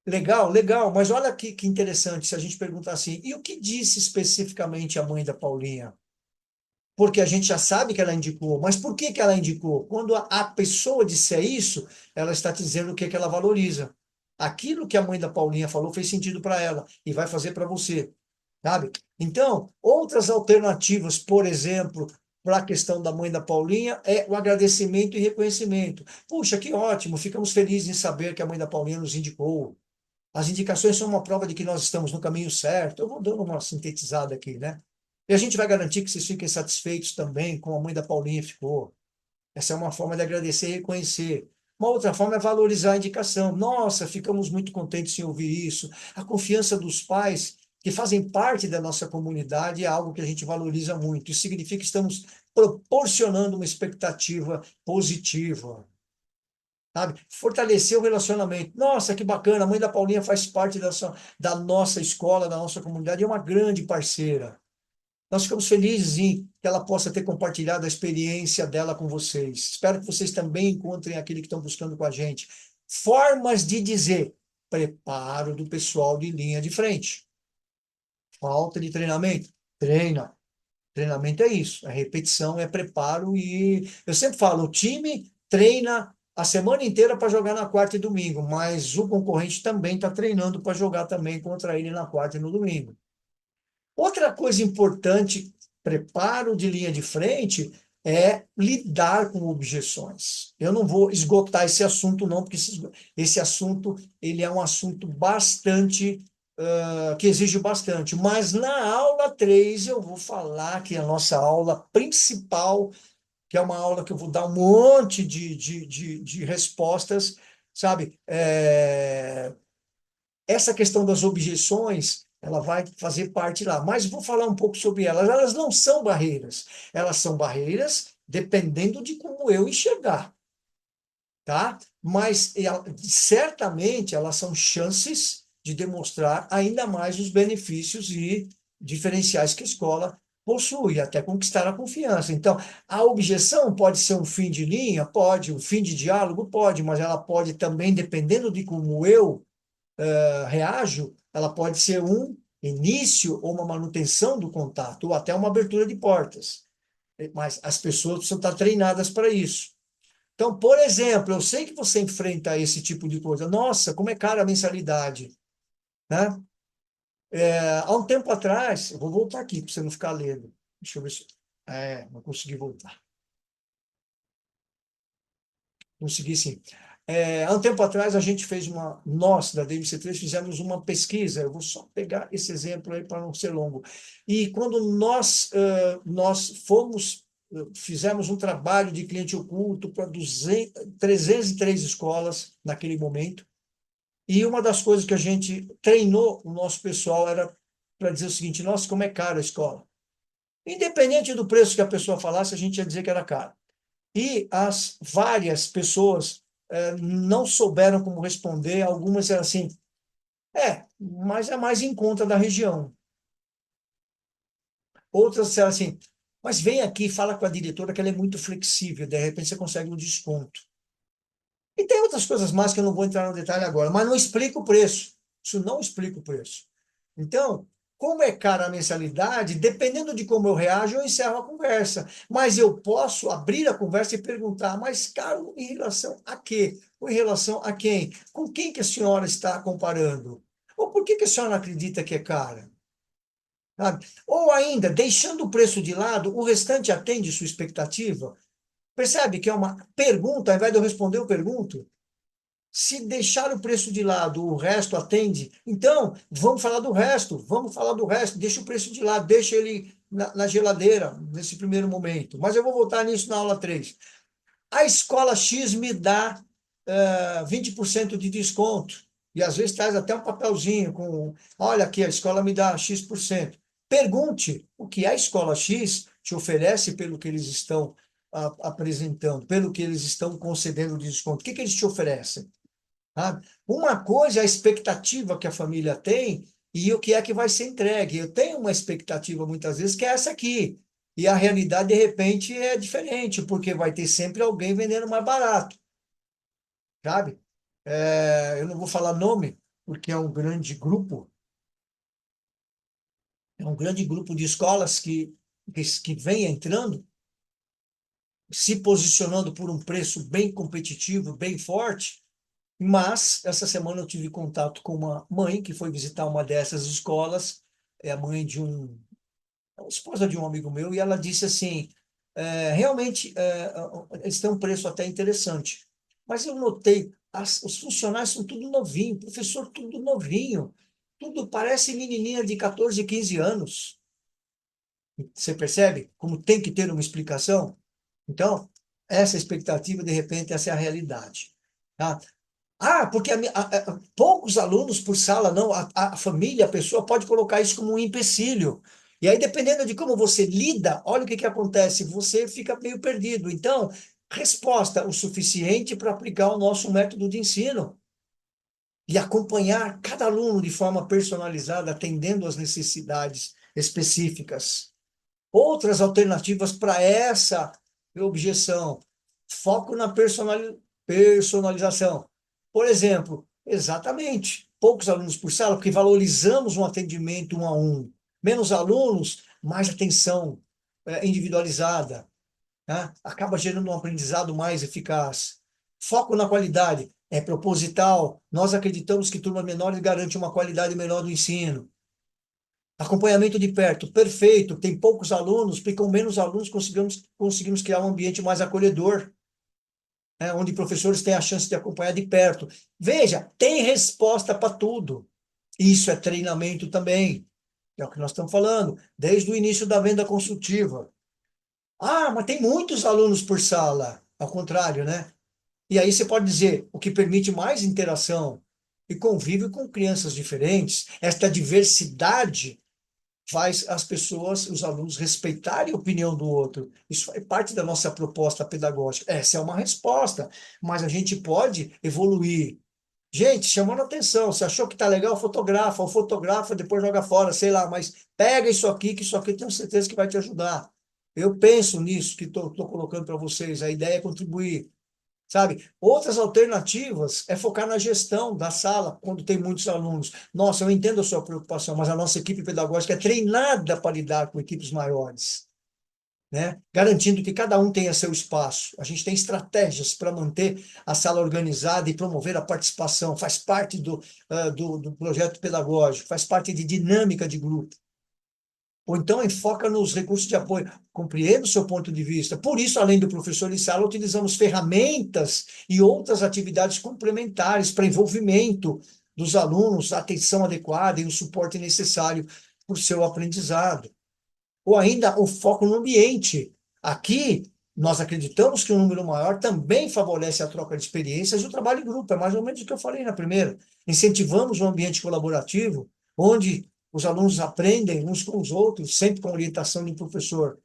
Speaker 1: Legal, legal, mas olha que interessante se a gente perguntar assim, e o que disse especificamente a mãe da Paulinha? Porque a gente já sabe que ela indicou, mas por que ela indicou? Quando a pessoa disser isso, ela está dizendo o que ela valoriza. Aquilo que a mãe da Paulinha falou fez sentido para ela e vai fazer para você, sabe? Então, outras alternativas, por exemplo, para a questão da mãe da Paulinha, é o agradecimento e reconhecimento. Puxa, que ótimo, ficamos felizes em saber que a mãe da Paulinha nos indicou. As indicações são uma prova de que nós estamos no caminho certo. Eu vou dando uma sintetizada aqui, né? E a gente vai garantir que vocês fiquem satisfeitos também, como a mãe da Paulinha ficou. Essa é uma forma de agradecer e reconhecer. Uma outra forma é valorizar a indicação. Nossa, ficamos muito contentes em ouvir isso. A confiança dos pais, que fazem parte da nossa comunidade, é algo que a gente valoriza muito. Isso significa que estamos proporcionando uma expectativa positiva. Sabe? Fortalecer o relacionamento. Nossa, que bacana, a mãe da Paulinha faz parte da nossa escola, da nossa comunidade, é uma grande parceira. Nós ficamos felizes em que ela possa ter compartilhado a experiência dela com vocês. Espero que vocês também encontrem aquele que estão buscando com a gente. Formas de dizer preparo do pessoal de linha de frente. Falta de treinamento? Treina. Treinamento é isso, é repetição, é preparo e eu sempre falo, o time treina a semana inteira para jogar na quarta e domingo, mas o concorrente também está treinando para jogar também contra ele na quarta e no domingo. Outra coisa importante, preparo de linha de frente, é lidar com objeções. Eu não vou esgotar esse assunto não, porque esse assunto ele é um assunto bastante que exige bastante. Mas na aula 3 eu vou falar que a nossa aula principal, que é uma aula que eu vou dar um monte de respostas, sabe? Essa questão das objeções, ela vai fazer parte lá. Mas vou falar um pouco sobre elas. Elas não são barreiras. Elas são barreiras dependendo de como eu enxergar, tá? Mas certamente elas são chances de demonstrar ainda mais os benefícios e diferenciais que a escola possui, até conquistar a confiança. Então, a objeção pode ser um fim de linha? Pode. Um fim de diálogo? Pode, mas ela pode também, dependendo de como eu reajo, ela pode ser um início ou uma manutenção do contato, ou até uma abertura de portas. Mas as pessoas precisam estar treinadas para isso. Então, por exemplo, eu sei que você enfrenta esse tipo de coisa. Nossa, como é cara a mensalidade, né? Há um tempo atrás, eu vou voltar aqui para você não ficar lendo. Deixa eu ver se. Não consegui voltar. Consegui sim. Há um tempo atrás, a gente fez nós, da DMC3, fizemos uma pesquisa. Eu vou só pegar esse exemplo aí para não ser longo. E quando nós fizemos um trabalho de cliente oculto para 303 escolas naquele momento. E uma das coisas que a gente treinou o nosso pessoal era para dizer o seguinte: nossa, como é caro a escola. Independente do preço que a pessoa falasse, a gente ia dizer que era caro. E as várias pessoas não souberam como responder. Algumas eram assim, mas é mais em conta da região. Outras disseram assim, mas vem aqui, fala com a diretora que ela é muito flexível, de repente você consegue um desconto. E tem outras coisas mais que eu não vou entrar no detalhe agora, mas não explica o preço. Isso não explica o preço. Então, como é cara a mensalidade, dependendo de como eu reajo, eu encerro a conversa. Mas eu posso abrir a conversa e perguntar, mas caro em relação a quê? Ou em relação a quem? Com quem que a senhora está comparando? Ou por que que a senhora acredita que é cara? Sabe? Ou ainda, deixando o preço de lado, o restante atende sua expectativa? Percebe que é uma pergunta, ao invés de eu responder, eu pergunto? Se deixar o preço de lado, o resto atende, então vamos falar do resto, deixa o preço de lado, deixa ele na geladeira nesse primeiro momento. Mas eu vou voltar nisso na aula 3. A escola X me dá 20% de desconto, e às vezes traz até um papelzinho com, olha aqui, a escola me dá X%. Pergunte o que a escola X te oferece pelo que eles estão apresentando, pelo que eles estão concedendo de desconto. O que eles te oferecem? Sabe? Uma coisa é a expectativa que a família tem e o que é que vai ser entregue. Eu tenho uma expectativa muitas vezes que é essa aqui. E a realidade, de repente, é diferente, porque vai ter sempre alguém vendendo mais barato, sabe? Eu não vou falar nome, porque é um grande grupo de escolas que vem entrando, se posicionando por um preço bem competitivo, bem forte. Mas, essa semana eu tive contato com uma mãe que foi visitar uma dessas escolas, é a mãe de a esposa de um amigo meu, e ela disse assim, realmente, eles têm um preço até interessante, mas eu notei, os funcionários são tudo novinho, professor tudo novinho, tudo parece menininha de 14, 15 anos. Você percebe como tem que ter uma explicação? Então, essa expectativa, de repente, essa é a realidade. Tá? Ah, porque poucos alunos por sala, não, a família, a pessoa pode colocar isso como um empecilho. E aí, dependendo de como você lida, olha o que acontece, você fica meio perdido. Então, resposta o suficiente para aplicar o nosso método de ensino e acompanhar cada aluno de forma personalizada, atendendo às necessidades específicas. Outras alternativas para essa objeção, foco na personalização. Por exemplo, exatamente, poucos alunos por sala, porque valorizamos um atendimento um a um. Menos alunos, mais atenção individualizada, né? Acaba gerando um aprendizado mais eficaz. Foco na qualidade, é proposital. Nós acreditamos que turmas menores garante uma qualidade melhor do ensino. Acompanhamento de perto, perfeito. Tem poucos alunos, porque com menos alunos conseguimos criar um ambiente mais acolhedor, né, onde professores têm a chance de acompanhar de perto. Veja, tem resposta para tudo. Isso é treinamento também. É o que nós estamos falando, desde o início da venda consultiva. Ah, mas tem muitos alunos por sala. Ao contrário, né? E aí você pode dizer, o que permite mais interação e convívio com crianças diferentes, esta diversidade faz as pessoas, os alunos, respeitarem a opinião do outro. Isso faz parte da nossa proposta pedagógica. Essa é uma resposta, mas a gente pode evoluir. Gente, chamando a atenção, você achou que está legal, fotografa, ou fotografa, depois joga fora, sei lá, mas pega isso aqui, que isso aqui eu tenho certeza que vai te ajudar. Eu penso nisso que estou colocando para vocês, a ideia é contribuir. Sabe? Outras alternativas é focar na gestão da sala quando tem muitos alunos. Nossa, eu entendo a sua preocupação, mas a nossa equipe pedagógica é treinada para lidar com equipes maiores, né? Garantindo que cada um tenha seu espaço. A gente tem estratégias para manter a sala organizada e promover a participação. Faz parte do projeto pedagógico, faz parte de dinâmica de grupo. Ou então enfoca nos recursos de apoio. Compreendo o seu ponto de vista. Por isso, além do professor em sala, utilizamos ferramentas e outras atividades complementares para envolvimento dos alunos, a atenção adequada e o suporte necessário para o seu aprendizado. Ou ainda o foco no ambiente. Aqui, nós acreditamos que um número maior também favorece a troca de experiências e o trabalho em grupo. É mais ou menos o que eu falei na primeira. Incentivamos um ambiente colaborativo, onde os alunos aprendem uns com os outros, sempre com orientação de um professor.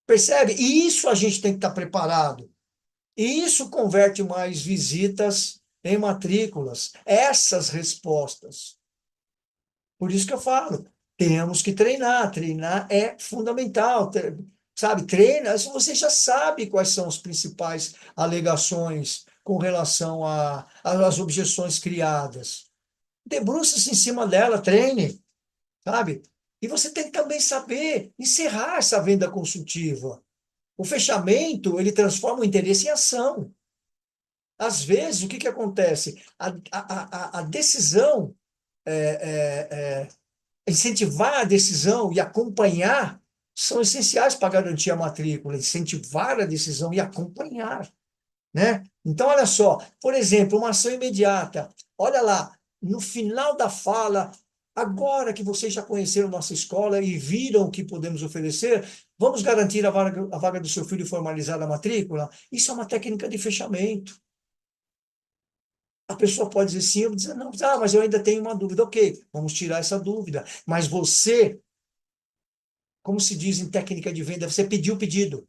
Speaker 1: Percebe? E isso a gente tem que estar preparado. E isso converte mais visitas em matrículas. Essas respostas. Por isso que eu falo, temos que treinar. Treinar é fundamental. Sabe, treina, você já sabe quais são as principais alegações com relação às objeções criadas. Debruça-se em cima dela, treine, sabe? E você tem que também saber encerrar essa venda consultiva. O fechamento, ele transforma o interesse em ação. Às vezes, o que acontece? A decisão, incentivar a decisão e acompanhar são essenciais para garantir a matrícula. Incentivar a decisão e acompanhar, né? Então, olha só, por exemplo, uma ação imediata. Olha lá, no final da fala, agora que vocês já conheceram nossa escola e viram o que podemos oferecer, vamos garantir a vaga do seu filho e formalizar a matrícula? Isso é uma técnica de fechamento. A pessoa pode dizer sim, ou dizer não, mas eu ainda tenho uma dúvida. Ok, vamos tirar essa dúvida. Mas você, como se diz em técnica de venda, você pediu o pedido.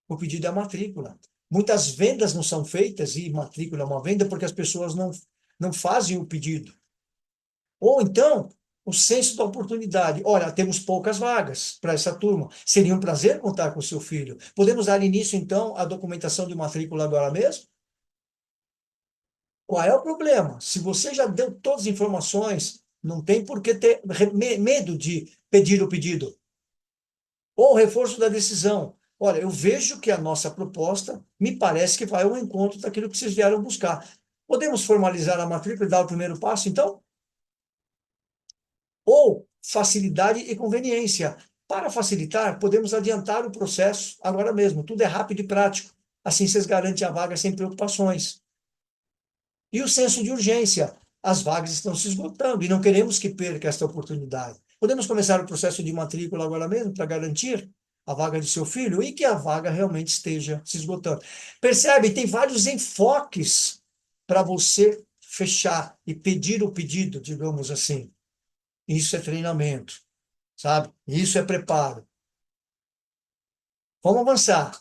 Speaker 1: O pedido é a matrícula. Muitas vendas não são feitas, e matrícula é uma venda, porque as pessoas não fazem o pedido. Ou então, o senso da oportunidade. Olha, temos poucas vagas para essa turma. Seria um prazer contar com o seu filho. Podemos dar início, então, à documentação de matrícula agora mesmo? Qual é o problema? Se você já deu todas as informações, não tem por que ter medo de pedir o pedido. Ou reforço da decisão. Olha, eu vejo que a nossa proposta me parece que vai ao encontro daquilo que vocês vieram buscar. Podemos formalizar a matrícula e dar o primeiro passo, então? Ou facilidade e conveniência. Para facilitar, podemos adiantar o processo agora mesmo. Tudo é rápido e prático. Assim vocês garantem a vaga sem preocupações. E o senso de urgência. As vagas estão se esgotando e não queremos que perca esta oportunidade. Podemos começar o processo de matrícula agora mesmo para garantir? a vaga de seu filho e que a vaga realmente esteja se esgotando. Percebe? Tem vários enfoques para você fechar e pedir o pedido, digamos assim. Isso é treinamento, sabe? Isso é preparo. Vamos avançar.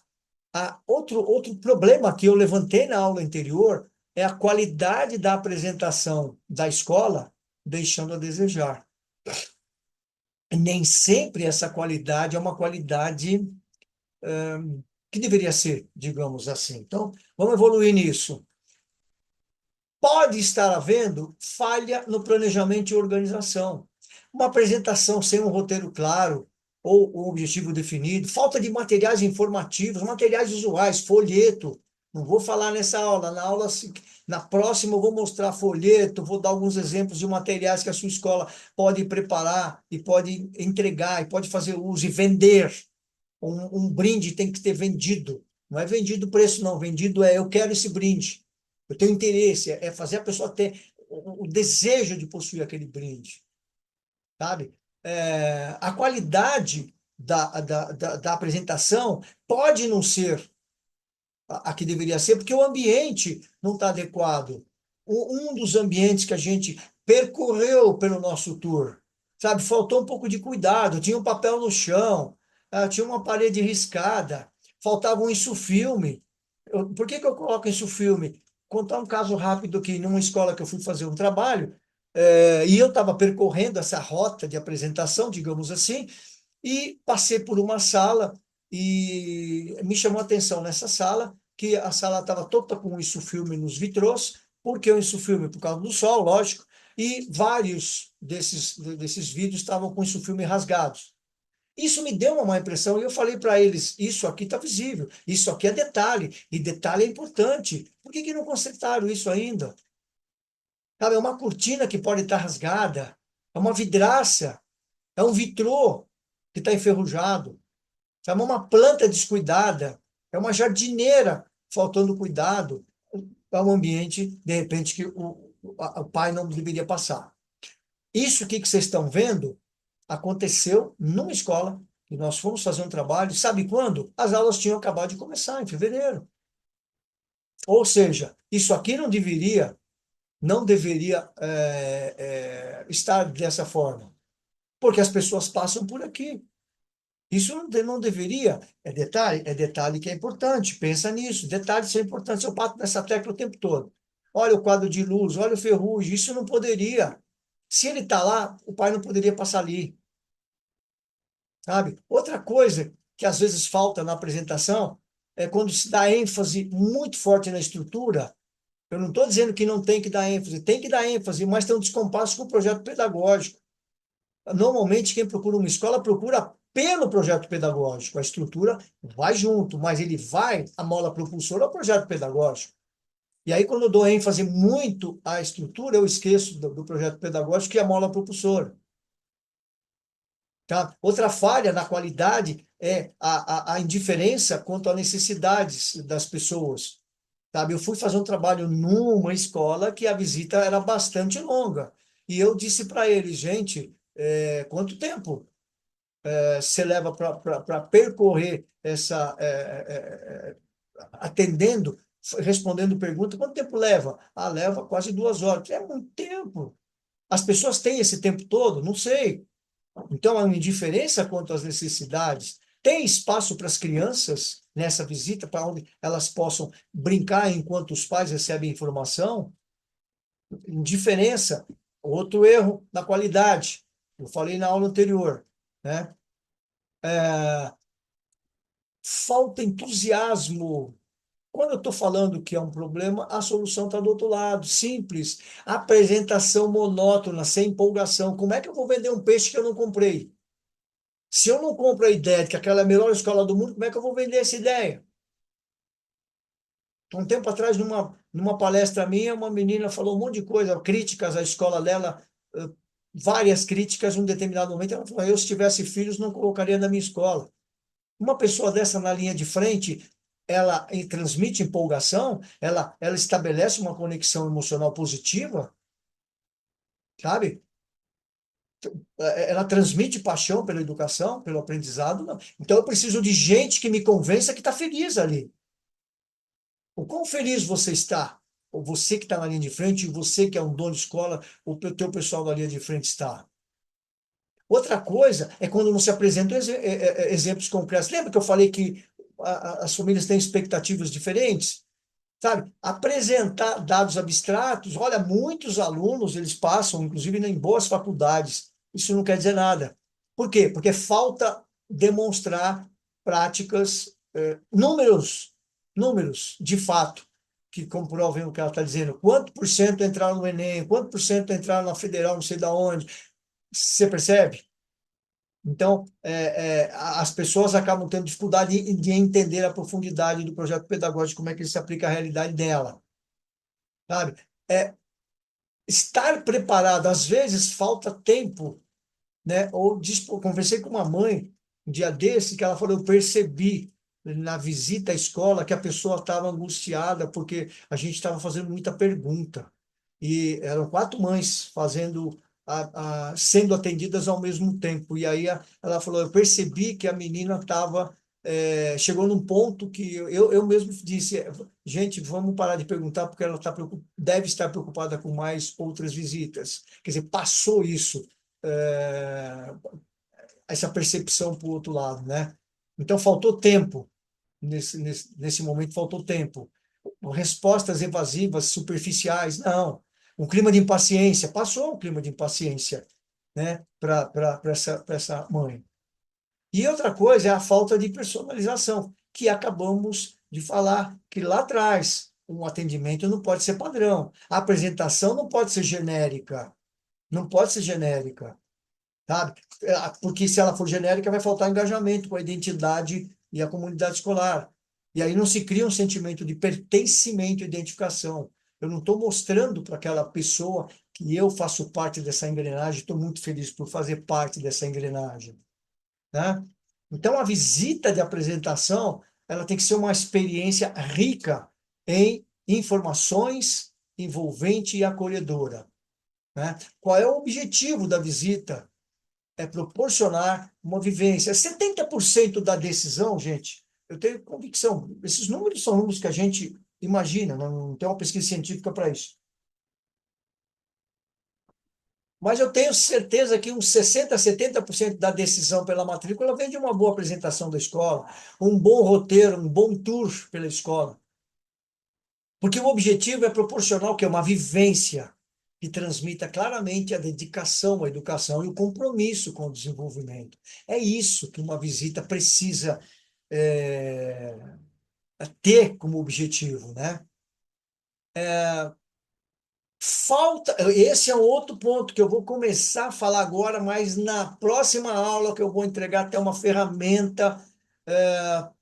Speaker 1: Outro problema que eu levantei na aula anterior é a qualidade da apresentação da escola deixando a desejar. Nem sempre essa qualidade é uma qualidade que deveria ser, digamos assim. Então, vamos evoluir nisso. Pode estar havendo falha no planejamento e organização. Uma apresentação sem um roteiro claro ou um objetivo definido, falta de materiais informativos, materiais visuais, folheto. Não vou falar nessa aula, na próxima eu vou mostrar folheto, vou dar alguns exemplos de materiais que a sua escola pode preparar e pode entregar e pode fazer uso e vender. Um brinde tem que ter vendido. Não é vendido o preço, não. Vendido é eu quero esse brinde. Eu tenho interesse, é fazer a pessoa ter o desejo de possuir aquele brinde, sabe? A qualidade da apresentação pode não ser a que deveria ser, porque o ambiente não está adequado. Um dos ambientes que a gente percorreu pelo nosso tour, sabe? Faltou um pouco de cuidado, tinha um papel no chão, tinha uma parede riscada, faltava um insufilme. Por que eu coloco insufilme? Contar um caso rápido aqui, numa escola que eu fui fazer um trabalho, e eu estava percorrendo essa rota de apresentação, digamos assim, e passei por uma sala e me chamou a atenção nessa sala que a sala estava toda com isso filme nos vitrôs, porque o isso filme por causa do sol, lógico, e vários desses vídeos estavam com isso filme rasgados. Isso me deu uma má impressão e eu falei para eles: isso aqui está visível, isso aqui é detalhe, e detalhe é importante. Por que não consertaram isso ainda? Sabe, é uma cortina que pode estar rasgada, é uma vidraça, é um vitrô que está enferrujado, é uma planta descuidada, é uma jardineira faltando cuidado, é um ambiente, de repente, que o pai não deveria passar. Isso aqui que vocês estão vendo aconteceu numa escola, que nós fomos fazer um trabalho, sabe quando? As aulas tinham acabado de começar, em fevereiro. Ou seja, isso aqui não deveria estar dessa forma, porque as pessoas passam por aqui. Isso não deveria. É detalhe que é importante. Pensa nisso. Detalhes são importantes. Eu bato nessa tecla o tempo todo. Olha o quadro de luz, olha o ferrugem. Isso não poderia. Se ele está lá, o pai não poderia passar ali. Sabe? Outra coisa que às vezes falta na apresentação é quando se dá ênfase muito forte na estrutura. Eu não estou dizendo que não tem que dar ênfase, mas tem um descompasso com o projeto pedagógico. Normalmente, quem procura uma escola procura pelo projeto pedagógico. A estrutura vai junto, mas ele vai, a mola propulsora, ao projeto pedagógico. E aí, quando eu dou ênfase muito à estrutura, eu esqueço do projeto pedagógico, que é a mola propulsora. Tá? Outra falha na qualidade é a indiferença quanto às necessidades das pessoas. Sabe? Eu fui fazer um trabalho numa escola que a visita era bastante longa. E eu disse para eles: gente, quanto tempo você leva para percorrer atendendo, respondendo pergunta? Quanto tempo leva? Ah, leva quase 2 horas. É muito tempo. As pessoas têm esse tempo todo? Não sei. Então, há uma indiferença quanto às necessidades. Tem espaço para as crianças nessa visita, para onde elas possam brincar enquanto os pais recebem informação? Indiferença. Outro erro na qualidade. Eu falei na aula anterior, né? Falta entusiasmo. Quando eu estou falando que é um problema, a solução está do outro lado. Simples. Apresentação monótona, sem empolgação. Como é que eu vou vender um peixe que eu não comprei? Se eu não compro a ideia de que aquela é a melhor escola do mundo, como é que eu vou vender essa ideia? Um tempo atrás, numa palestra minha, uma menina falou um monte de coisa, críticas à escola dela, várias críticas. Em um determinado momento, ela falou: eu, se tivesse filhos, não colocaria na minha escola. Uma pessoa dessa na linha de frente, ela transmite empolgação, ela estabelece uma conexão emocional positiva, sabe? ela transmite paixão pela educação, pelo aprendizado? Não. Então eu preciso de gente que me convença que está feliz ali. O quão feliz você está? Ou você que está na linha de frente, e você que é um dono de escola, o teu pessoal da linha de frente está. Outra coisa é quando não se apresentam exemplos concretos. Lembra que eu falei que as famílias têm expectativas diferentes? Sabe? Apresentar dados abstratos, olha, muitos alunos, eles passam, inclusive em boas faculdades. Isso não quer dizer nada. Por quê? Porque falta demonstrar práticas, números, de fato, que comprovem o que ela está dizendo. Quanto por cento entraram no Enem? Quanto por cento entraram na Federal, não sei de onde? Você percebe? Então, as pessoas acabam tendo dificuldade de entender a profundidade do projeto pedagógico, como é que ele se aplica à realidade dela, sabe? É, estar preparado, às vezes falta tempo, né? Conversei com uma mãe um dia desse que ela falou, eu percebi na visita à escola que a pessoa estava angustiada porque a gente estava fazendo muita pergunta. E eram 4 mães fazendo sendo atendidas ao mesmo tempo. E aí ela falou, eu percebi que a menina estava chegou num ponto que eu mesmo disse, gente, vamos parar de perguntar porque ela deve estar preocupada com mais outras visitas. Quer dizer, passou isso, é, essa percepção para o outro lado, né? Então faltou tempo nesse momento, faltou tempo. Respostas evasivas, superficiais, não. Um clima de impaciência, passou um clima de impaciência, né, para essa mãe. E outra coisa é a falta de personalização, que acabamos de falar, que lá atrás um atendimento não pode ser padrão, a apresentação não pode ser genérica, não pode ser genérica, sabe? Porque se ela for genérica, vai faltar engajamento com a identidade e a comunidade escolar. E aí não se cria um sentimento de pertencimento e identificação. Eu não estou mostrando para aquela pessoa que eu faço parte dessa engrenagem, estou muito feliz por fazer parte dessa engrenagem, né? Então, a visita de apresentação, ela tem que ser uma experiência rica em informações, envolvente e acolhedora, né? Qual é o objetivo da visita? É proporcionar uma vivência. 70% da decisão, gente, eu tenho convicção, esses números são números que a gente imagina, não tem uma pesquisa científica para isso. Mas eu tenho certeza que uns 60%, 70% da decisão pela matrícula vem de uma boa apresentação da escola, um bom roteiro, um bom tour pela escola. Porque o objetivo é proporcionar o quê? Uma vivência que transmita claramente a dedicação à educação e o compromisso com o desenvolvimento. É isso que uma visita precisa é, ter como objetivo, né? Falta, esse é outro ponto que eu vou começar a falar agora, mas na próxima aula que eu vou entregar até uma ferramenta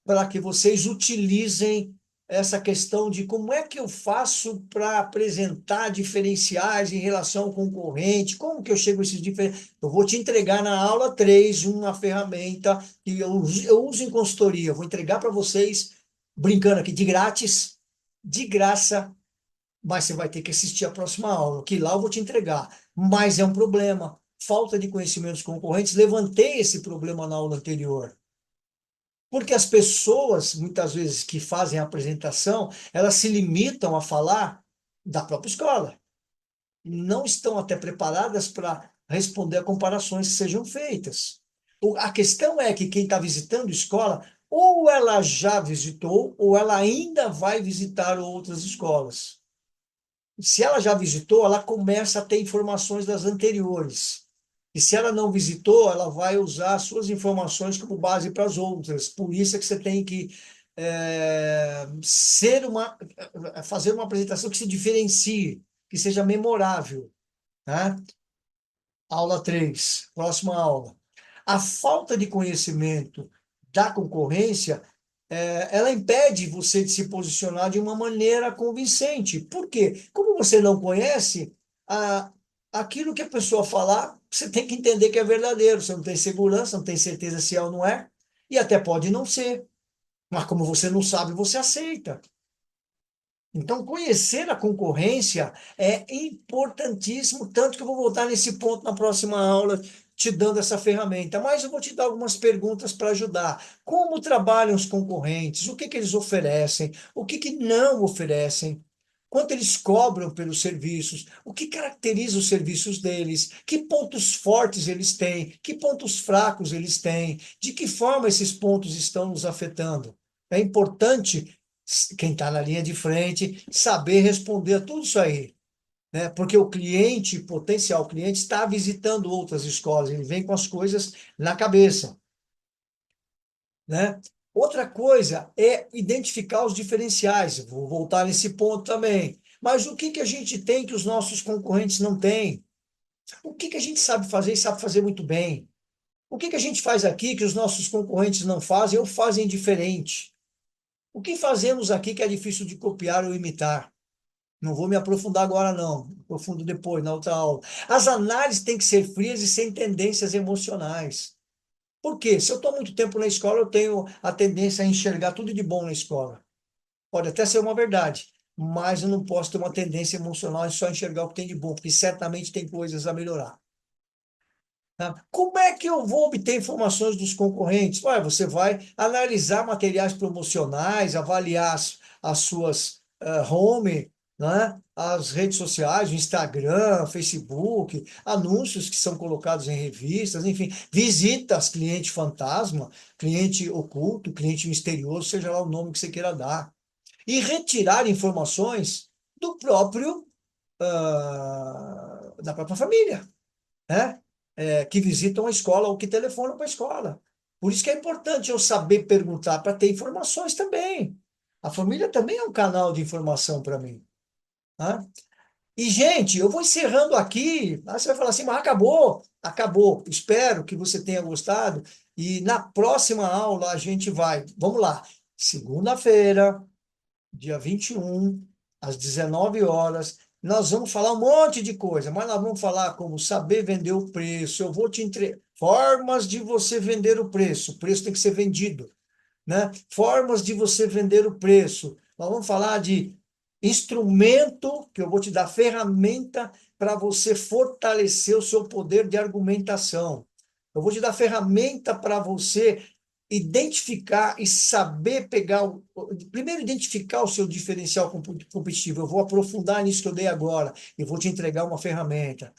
Speaker 1: para que vocês utilizem essa questão de como é que eu faço para apresentar diferenciais em relação ao concorrente, como que eu chego a esses diferenciais. Eu vou te entregar na aula 3 uma ferramenta que eu uso em consultoria, eu vou entregar para vocês, brincando aqui, de grátis, de graça, mas você vai ter que assistir a próxima aula, que lá eu vou te entregar. Mas é um problema. Falta de conhecimentos concorrentes. Levantei esse problema na aula anterior. Porque as pessoas, muitas vezes, que fazem a apresentação, elas se limitam a falar da própria escola. Não estão até preparadas para responder a comparações que sejam feitas. A questão é que quem está visitando a escola, ou ela já visitou, ou ela ainda vai visitar outras escolas. Se ela já visitou, ela começa a ter informações das anteriores. E se ela não visitou, ela vai usar as suas informações como base para as outras. Por isso é que você tem que fazer uma apresentação que se diferencie, que seja memorável, né? Aula 3, próxima aula. A falta de conhecimento da concorrência, ela impede você de se posicionar de uma maneira convincente. Por quê? Como você não conhece, aquilo que a pessoa falar, você tem que entender que é verdadeiro. Você não tem segurança, não tem certeza se é ou não é, e até pode não ser. Mas como você não sabe, você aceita. Então, conhecer a concorrência é importantíssimo, tanto que eu vou voltar nesse ponto na próxima aula, te dando essa ferramenta. Mas eu vou te dar algumas perguntas para ajudar. Como trabalham os concorrentes? O que que eles oferecem? O que que não oferecem? Quanto eles cobram pelos serviços? O que caracteriza os serviços deles? Que pontos fortes eles têm? Que pontos fracos eles têm? De que forma esses pontos estão nos afetando? É importante quem está na linha de frente saber responder a tudo isso aí, né? Porque o cliente, potencial cliente, está visitando outras escolas, ele vem com as coisas na cabeça, né? Outra coisa é identificar os diferenciais. Vou voltar nesse ponto também. Mas o que que a gente tem que os nossos concorrentes não têm? O que que a gente sabe fazer e sabe fazer muito bem? O que que a gente faz aqui que os nossos concorrentes não fazem ou fazem diferente? O que fazemos aqui que é difícil de copiar ou imitar? Não vou me aprofundar agora, não. Aprofundo depois, na outra aula. As análises têm que ser frias e sem tendências emocionais. Por quê? Se eu estou muito tempo na escola, eu tenho a tendência a enxergar tudo de bom na escola. Pode até ser uma verdade, mas eu não posso ter uma tendência emocional e só enxergar o que tem de bom, porque certamente tem coisas a melhorar. Tá? Como é que eu vou obter informações dos concorrentes? Olha, você vai analisar materiais promocionais, avaliar as suas home, né? As redes sociais, o Instagram, Facebook, anúncios que são colocados em revistas, enfim, visitas, cliente fantasma, cliente oculto, cliente misterioso, seja lá o nome que você queira dar. E retirar informações do próprio, da própria família, né? Que visitam a escola ou que telefonam para a escola. Por isso que é importante eu saber perguntar para ter informações também. A família também é um canal de informação para mim. Né? E, gente, eu vou encerrando aqui. Aí você vai falar assim, mas acabou. Acabou. Espero que você tenha gostado. E na próxima aula a gente vai. Vamos lá. Segunda-feira, dia 21 às 19 horas. Nós vamos falar um monte de coisa, mas nós vamos falar como saber vender o preço. Eu vou te entregar formas de você vender o preço tem que ser vendido, né? Formas de você vender o preço. Nós vamos falar de instrumento, que eu vou te dar ferramenta para você fortalecer o seu poder de argumentação. Eu vou te dar ferramenta para você identificar e saber pegar primeiro identificar o seu diferencial competitivo. Eu vou aprofundar nisso que eu dei agora e vou te entregar uma ferramenta.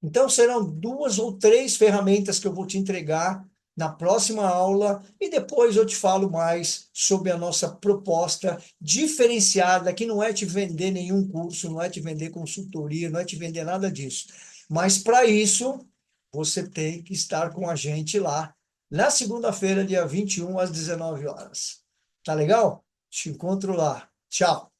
Speaker 1: Então serão 2 ou 3 ferramentas que eu vou te entregar na próxima aula e depois eu te falo mais sobre a nossa proposta diferenciada, que não é te vender nenhum curso, não é te vender consultoria, não é te vender nada disso. Mas para isso, você tem que estar com a gente lá na segunda-feira, dia 21 às 19 horas. Tá legal? Te encontro lá. Tchau.